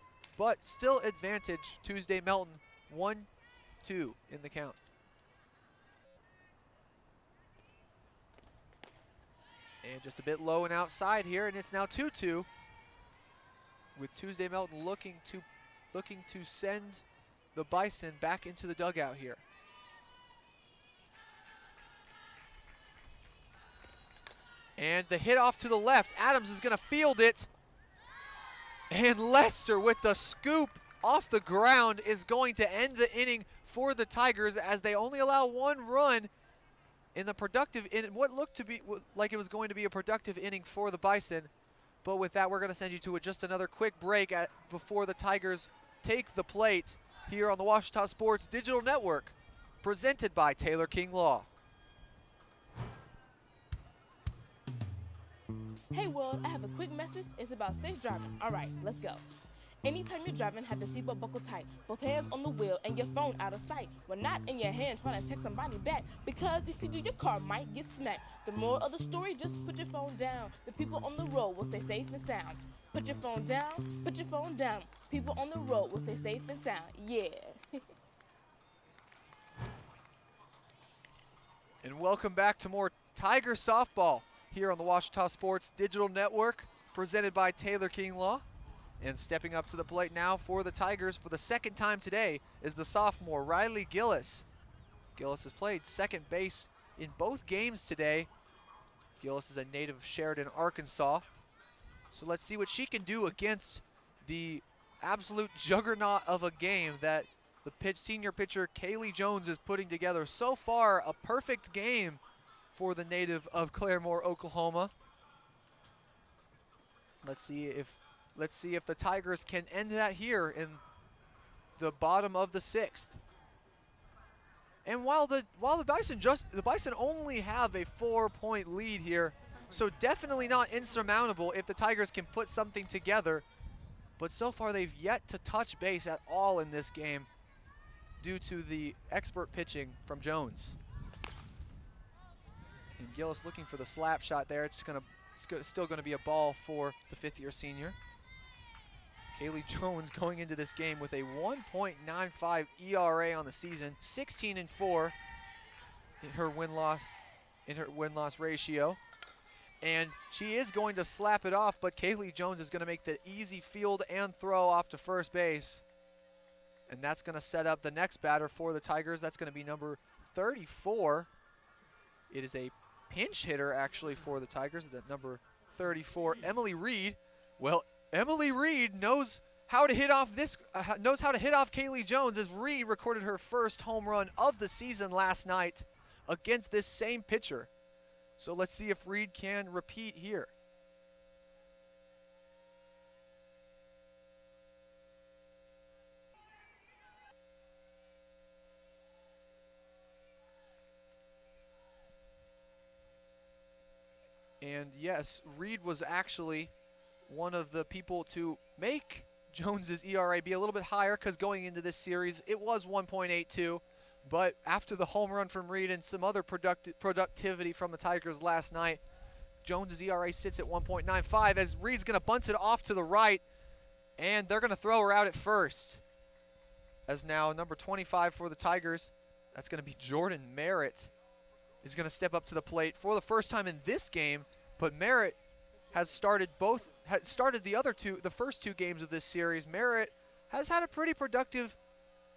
still advantage Tuesday Melton, 1-2 in the count. And just a bit low and outside here, and it's now 2-2, with Tuesday Melton looking to send the Bison back into the dugout here. And the hit off to the left. Adams is going to field it. And Lester, with the scoop off the ground, is going to end the inning for the Tigers, as they only allow 1 run in what looked to be like it was going to be a productive inning for the Bison. But with that, we're going to send you to just another quick break before the Tigers take the plate here on the Ouachita Sports Digital Network, presented by Taylor King Law. Hey world, I have a quick message. It's about safe driving. All right, let's go. Anytime you're driving, have the seatbelt buckle tight. Both hands on the wheel and your phone out of sight. When not in your hand trying to text somebody back, because if you do, your car might get smacked. The moral of the story, just put your phone down. The people on the road will stay safe and sound. Put your phone down, put your phone down. People on the road will stay safe and sound. Yeah. And welcome back to more Tiger softball here on the Ouachita Sports Digital Network, presented by Taylor King Law. And stepping up to the plate now for the Tigers for the second time today is the sophomore, Riley Gillis. Gillis has played second base in both games today. Gillis is a native of Sheridan, Arkansas. So let's see what she can do against the absolute juggernaut of a game that the senior pitcher Kaylee Jones is putting together. So far, a perfect game for the native of Claremore, Oklahoma. Let's see if the Tigers can end that here in the bottom of the 6th. And while the Bison only have a 4-point lead here, so definitely not insurmountable if the Tigers can put something together. But so far they've yet to touch base at all in this game due to the expert pitching from Jones. And Gillis looking for the slap shot there. It's still going to be a ball for the 5th-year senior. Kaylee Jones going into this game with a 1.95 ERA on the season, 16-4 in her win-loss ratio. And she is going to slap it off, but Kaylee Jones is going to make the easy field and throw off to first base. And that's going to set up the next batter for the Tigers. That's going to be number 34. It is a pinch hitter, actually, for the Tigers, that number 34, Emily Reed. Well, Emily Reed knows how to hit off Kaylee Jones, as Reed recorded her first home run of the season last night against this same pitcher. So let's see if Reed can repeat here. And yes, Reed was actually one of the people to make Jones's ERA be a little bit higher, because going into this series it was 1.82, but after the home run from Reed and some other productivity from the Tigers last night, Jones's ERA sits at 1.95 as Reed's going to bunt it off to the right, and they're going to throw her out at first. As now number 25 for the Tigers, that's going to be Jordan Merritt, is going to step up to the plate for the first time in this game, but Merritt has started the first two games of this series. Merritt has had a pretty productive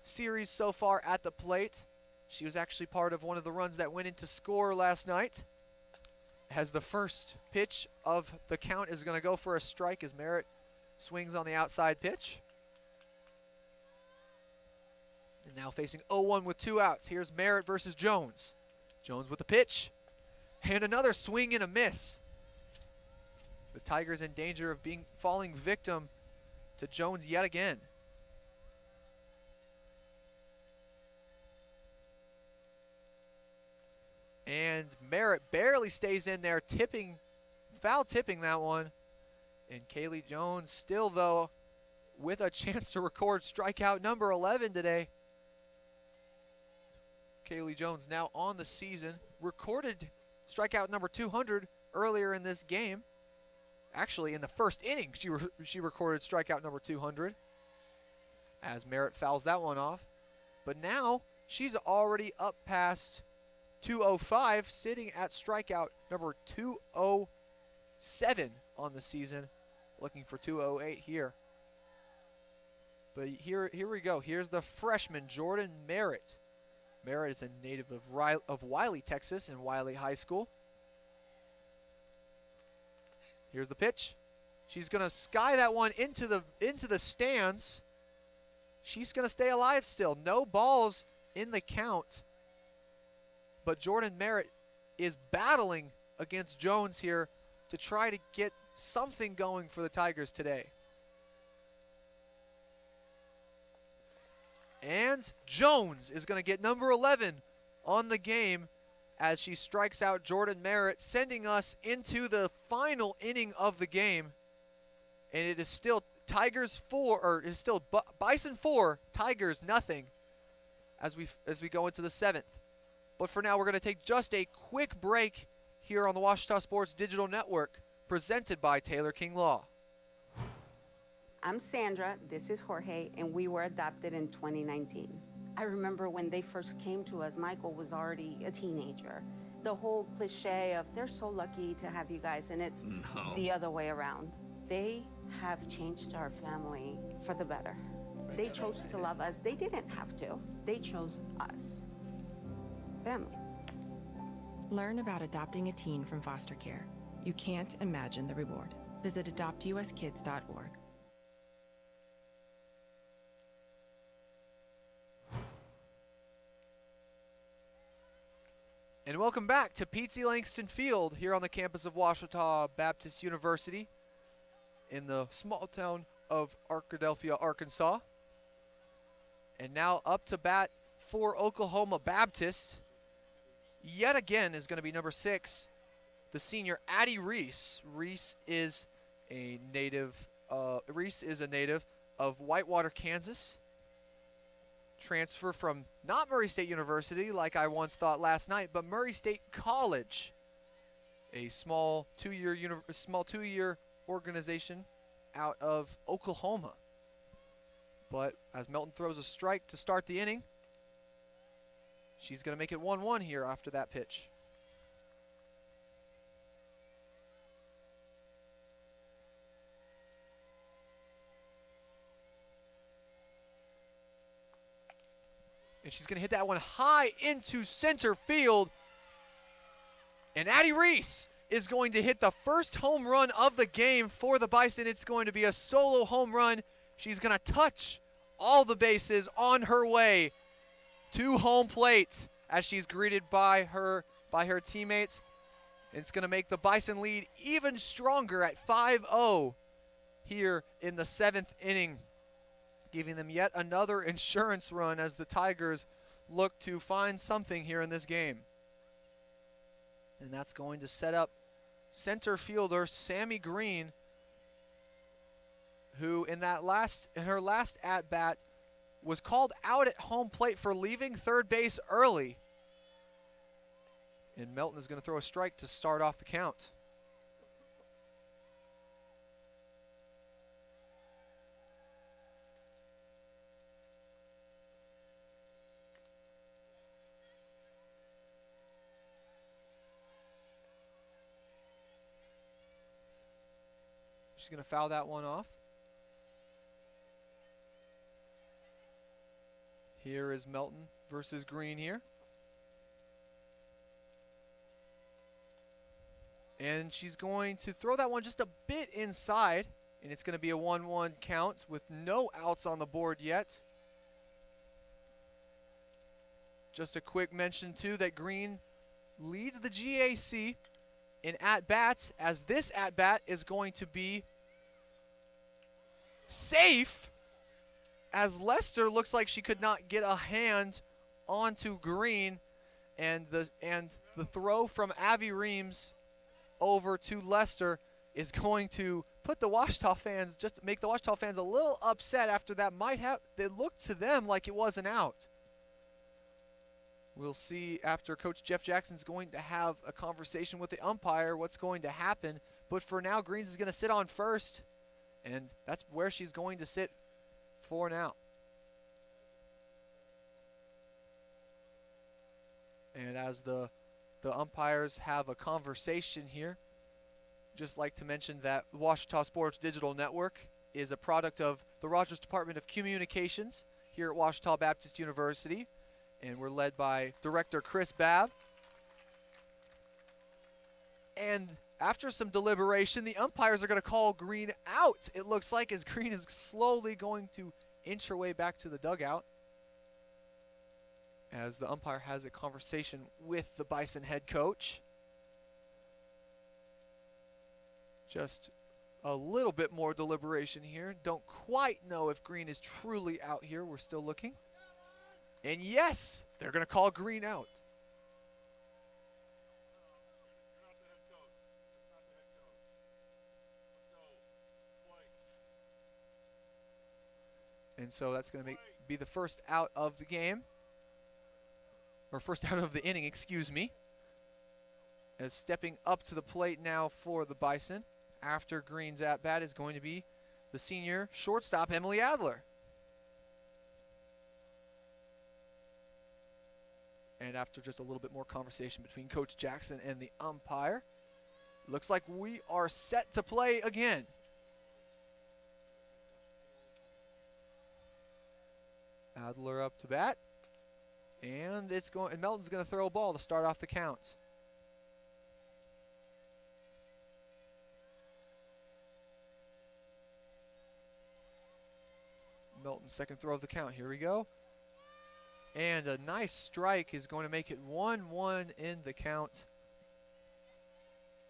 series so far at the plate. She was actually part of one of the runs that went into score last night. As the first pitch of the count is going to go for a strike as Merritt swings on the outside pitch. And now facing 0-1 with 2 outs. Here's Merritt versus Jones. Jones with the pitch. And another swing and a miss. The Tigers in danger of falling victim to Jones yet again. And Merritt barely stays in there, foul tipping that one. And Kaylee Jones still, though, with a chance to record strikeout number 11 today. Kaylee Jones now on the season, recorded strikeout number 200 earlier in this game. Actually, in the first inning, she recorded strikeout number 200 as Merritt fouls that one off. But now she's already up past 205, sitting at strikeout number 207 on the season, looking for 208 here. But here we go. Here's the freshman, Jordan Merritt. Merritt is a native of Wiley, Texas, and Wiley High School. Here's the pitch. She's going to sky that one into the stands. She's going to stay alive still. No balls in the count. But Jordan Merritt is battling against Jones here to try to get something going for the Tigers today. And Jones is going to get number 11 on the game as she strikes out Jordan Merritt, sending us into the final inning of the game. And it is still Bison 4, Tigers nothing as we go into the 7th. But for now, we're going to take just a quick break here on the Ouachita Sports Digital Network, presented by Taylor King Law. I'm Sandra, this is Jorge, and we were adopted in 2019. I remember when they first came to us, Michael was already a teenager. The whole cliche of they're so lucky to have you guys, and it's the other way around. They have changed our family for the better. They chose to love us. They didn't have to. They chose us. Family. Learn about adopting a teen from foster care. You can't imagine the reward. Visit adoptuskids.org. And welcome back to Pete Langston Field here on the campus of Ouachita Baptist University in the small town of Arkadelphia, Arkansas. And now up to bat for Oklahoma Baptist, yet again, is going to be number 6, the senior Addie Reese. Reese is a native of Whitewater, Kansas. Transfer from not Murray State University, like I once thought last night, but Murray State College, a small two-year organization out of Oklahoma. But as Melton throws a strike to start the inning, she's going to make it 1-1 here after that pitch. And she's going to hit that one high into center field. And Addie Reese is going to hit the first home run of the game for the Bison. It's going to be a solo home run. She's going to touch all the bases on her way to home plate as she's greeted by her teammates. It's going to make the Bison lead even stronger at 5-0 here in the 7th inning, giving them yet another insurance run as the Tigers look to find something here in this game. And that's going to set up center fielder Sammy Green, who in her last at-bat was called out at home plate for leaving third base early. And Melton is going to throw a strike to start off the count. She's going to foul that one off. Here is Melton versus Green here. And she's going to throw that one just a bit inside, and it's going to be a 1-1 count with no outs on the board yet. Just a quick mention, too, that Green leads the GAC in at-bats, as this at-bat is going to be safe, as Lester looks like she could not get a hand onto Green, and the throw from Abby Reams over to Lester is going to put the Ouachita fans, just make the Ouachita fans a little upset after that. It looked to them like it was an out. We'll see after Coach Jeff Jackson's going to have a conversation with the umpire what's going to happen. But for now, Greens is going to sit on first, and that's where she's going to sit for now. And as the umpires have a conversation here, just like to mention that the Ouachita Sports Digital Network is a product of the Rogers Department of Communications here at Ouachita Baptist University, and we're led by Director Chris Babb. And after some deliberation, the umpires are going to call Green out, it looks like, as Green is slowly going to inch her way back to the dugout, as the umpire has a conversation with the Bison head coach. Just a little bit more deliberation here. Don't quite know if Green is truly out here. We're still looking. And yes, they're going to call Green out. And so that's going to be the first out of the game. Or first out of the inning, excuse me. As stepping up to the plate now for the Bison after Green's at-bat is going to be the senior shortstop, Emily Adler. And after just a little bit more conversation between Coach Jackson and the umpire, looks like we are set to play again. Adler up to bat. And Melton's going to throw a ball to start off the count. Melton's second throw of the count. Here we go. And a nice strike is going to make it 1-1 in the count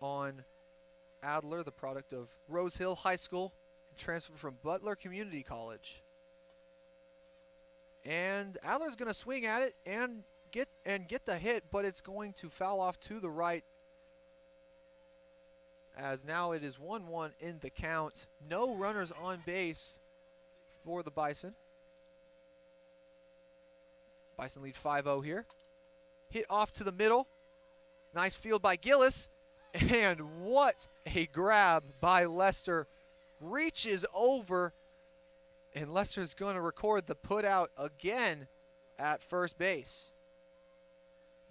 on Adler, the product of Rose Hill High School, transferred from Butler Community College. And Adler's going to swing at it and get the hit, but it's going to foul off to the right, as now it is 1-1 in the count. No runners on base for the Bison. Bison lead 5-0 here. Hit off to the middle. Nice field by Gillis. And what a grab by Lester. Reaches over, and Lester's going to record the put out again at first base.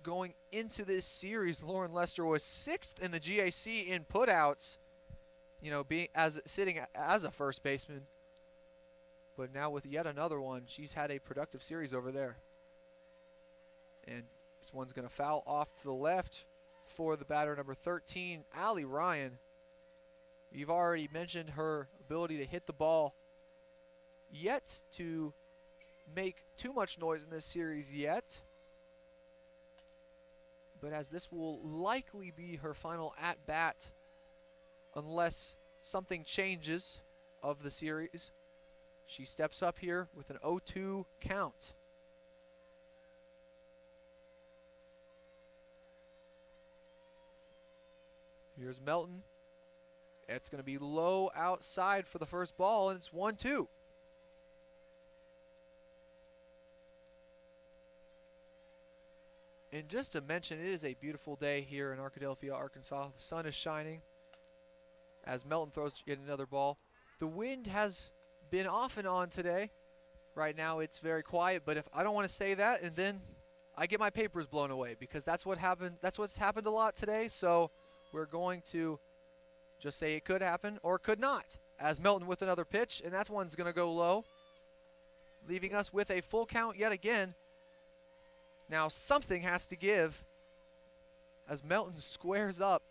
Going into this series, Lauren Lester was 6th in the GAC in putouts, sitting as a first baseman. But now with yet another one, she's had a productive series over there. And this one's going to foul off to the left for the batter, number 13, Allie Ryan. You've already mentioned her ability to hit the ball. Yet to make too much noise in this series yet. But as this will likely be her final at-bat unless something changes of the series. She steps up here with an 0-2 count. Here's Melton. It's going to be low outside for the first ball, and it's 1-2. And just to mention, it is a beautiful day here in Arkadelphia, Arkansas. The sun is shining as Melton throws yet another ball. The wind has been off and on today. Right now it's very quiet, but if I don't want to say that, and then I get my papers blown away, because that's what happened. That's what's happened a lot today. So we're going to just say it could happen or could not. As Melton with another pitch, and that one's going to go low, leaving us with a full count yet again. Now something has to give as Melton squares up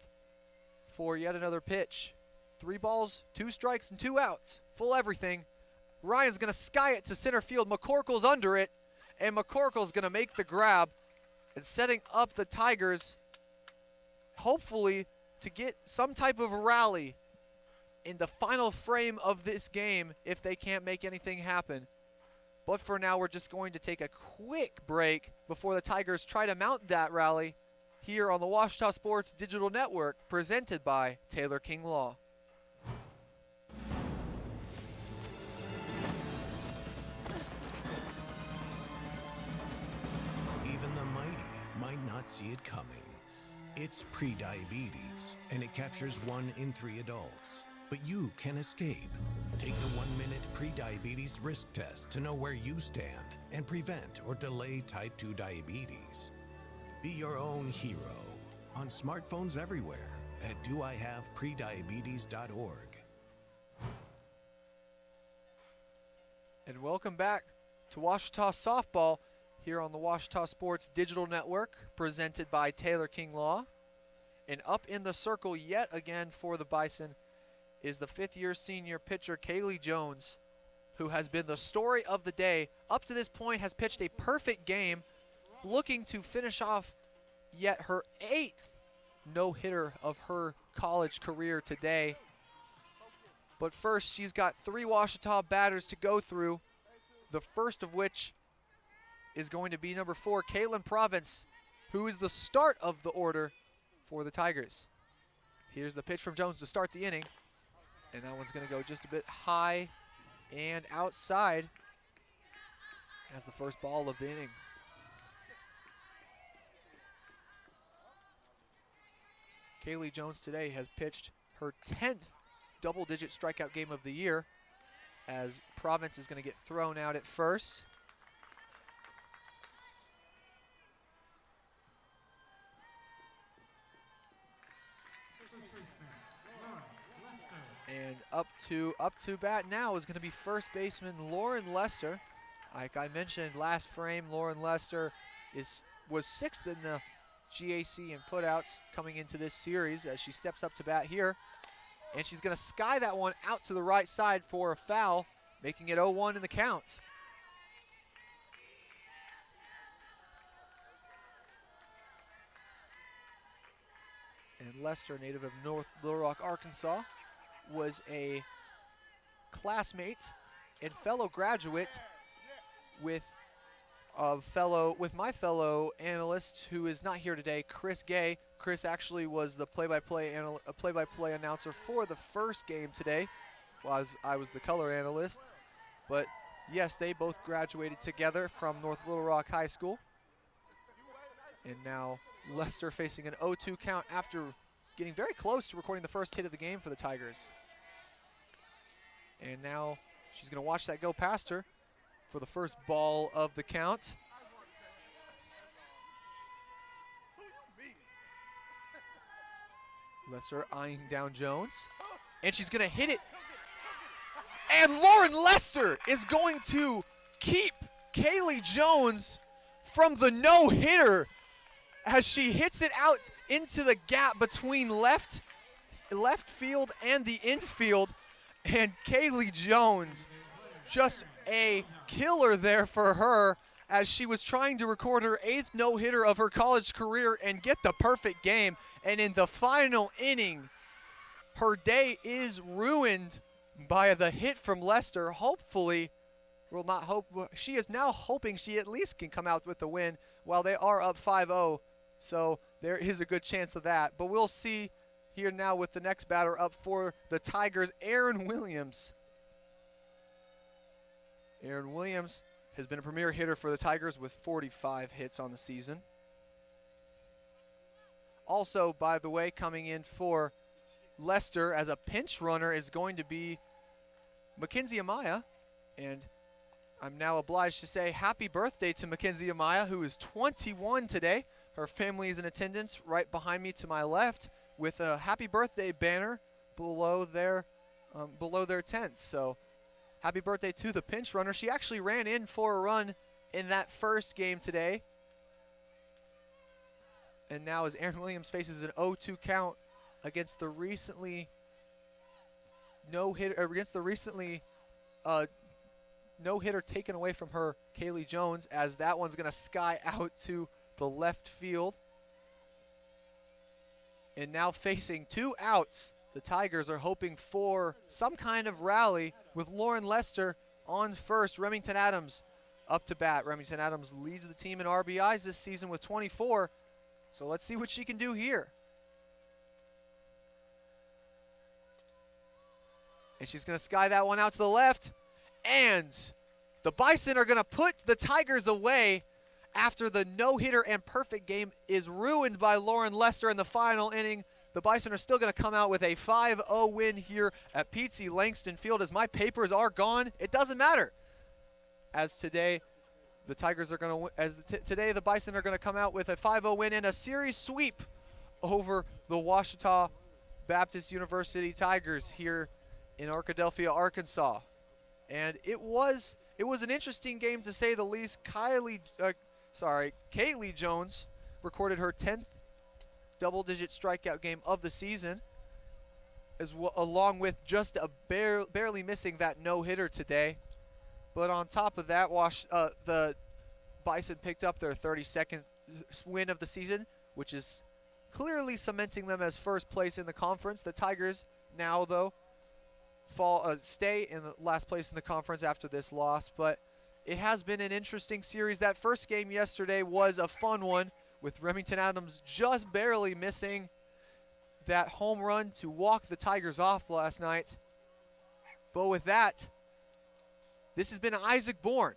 for yet another pitch. 3 balls, 2 strikes, and 2 outs. Full everything. Ryan's going to sky it to center field. McCorkle's under it, and McCorkle's going to make the grab and setting up the Tigers, hopefully, to get some type of rally in the final frame of this game if they can't make anything happen. But for now, we're just going to take a quick break before the Tigers try to mount that rally here on the Ouachita Sports Digital Network, presented by Taylor King Law. Even the mighty might not see it coming. It's prediabetes, and it captures 1 in 3 adults. But you can escape. Take the 1-minute prediabetes risk test to know where you stand and prevent or delay type 2 diabetes. Be your own hero on smartphones everywhere at doihaveprediabetes.org. And welcome back to Ouachita Softball here on the Ouachita Sports Digital Network, presented by Taylor King Law. And up in the circle yet again for the Bison is the 5th-year senior pitcher, Kaylee Jones, who has been the story of the day. Up to this point has pitched a perfect game, looking to finish off yet her 8th no-hitter of her college career today. But first, she's got 3 Ouachita batters to go through, the first of which is going to be number 4, Caitlin Province, who is the start of the order for the Tigers. Here's the pitch from Jones to start the inning. And that one's going to go just a bit high and outside as the first ball of the inning. Kaylee Jones today has pitched her 10th double-digit strikeout game of the year, as Province is going to get thrown out at first. And up to bat now is going to be first baseman Lauren Lester. Like I mentioned last frame, Lauren Lester was 6th in the GAC in putouts coming into this series as she steps up to bat here. And she's going to sky that one out to the right side for a foul, making it 0-1 in the count. And Lester, native of North Little Rock, Arkansas, was a classmate and fellow graduate with my fellow analyst, who is not here today, Chris Gay. Chris actually was the play-by-play announcer for the first game today, while I was the color analyst. But yes, they both graduated together from North Little Rock High School. And now Lester facing an 0-2 count after getting very close to recording the first hit of the game for the Tigers. And now she's going to watch that go past her for the first ball of the count. Lester eyeing down Jones. And she's going to hit it. And Lauren Lester is going to keep Kaylee Jones from the no-hitter. as she hits it out into the gap between left field and the infield. And Kaylee Jones, just a killer there for her as she was trying to record her 8th no-hitter of her college career and get the perfect game. And in the final inning, her day is ruined by the hit from Lester. Hopefully, well, not hope, she is now hoping she at least can come out with the win while they are up 5-0. So there is a good chance of that. But we'll see here now with the next batter up for the Tigers, Aaron Williams. Aaron Williams has been a premier hitter for the Tigers with 45 hits on the season. Also, by the way, coming in for Lester as a pinch runner is going to be Mackenzie Amaya. And I'm now obliged to say happy birthday to Mackenzie Amaya, who is 21 today. Her family is in attendance right behind me to my left with a happy birthday banner below their tent. So happy birthday to the pinch runner. She actually ran in for a run in that first game today. And now as Aaron Williams faces an 0-2 count against the recently no-hitter taken away from her, Kaylee Jones, as that one's going to sky out to the left field. And now facing 2 outs, the Tigers are hoping for some kind of rally with Lauren Lester on first. Remington Adams up to bat. Remington Adams leads the team in RBIs this season with 24. So let's see what she can do here. And she's going to sky that one out to the left. And the Bison are going to put the Tigers away after the no-hitter and perfect game is ruined by Lauren Lester in the final inning. The Bison are still going to come out with a 5-0 win here at Pete Langston Field. As my papers are gone, it doesn't matter. As today, the Tigers are going to today the Bison are going to come out with a 5-0 win and a series sweep over the Ouachita Baptist University Tigers here in Arkadelphia, Arkansas. And it was an interesting game to say the least. Kaylee Jones recorded her 10th double-digit strikeout game of the season, along with just barely missing that no-hitter today. But on top of that, the Bison picked up their 32nd win of the season, which is clearly cementing them as first place in the conference. The Tigers now, though, stay in the last place in the conference after this loss. But it has been an interesting series. That first game yesterday was a fun one, with Remington Adams just barely missing that home run to walk the Tigers off last night. But with that, this has been Isaac Bourne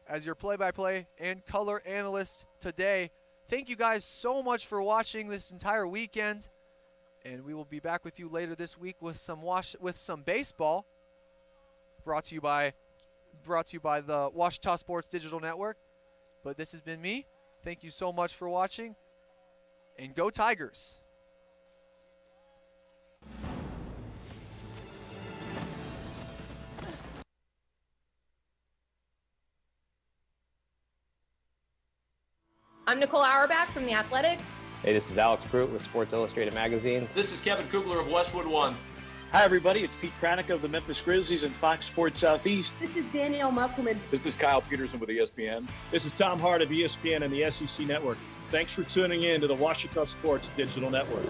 as your play-by-play and color analyst today. Thank you guys so much for watching this entire weekend, and we will be back with you later this week with some baseball, brought to you by the Ouachita Sports Digital Network. But this has been me. Thank you so much for watching, and go Tigers. I'm Nicole Auerbach from The Athletic. Hey, this is Alex Pruitt with Sports Illustrated Magazine. This is Kevin Kugler of Westwood One. Hi, everybody. It's Pete Kranick of the Memphis Grizzlies and Fox Sports Southeast. This is Danielle Musselman. This is Kyle Peterson with ESPN. This is Tom Hart of ESPN and the SEC Network. Thanks for tuning in to the Ouachita Sports Digital Network.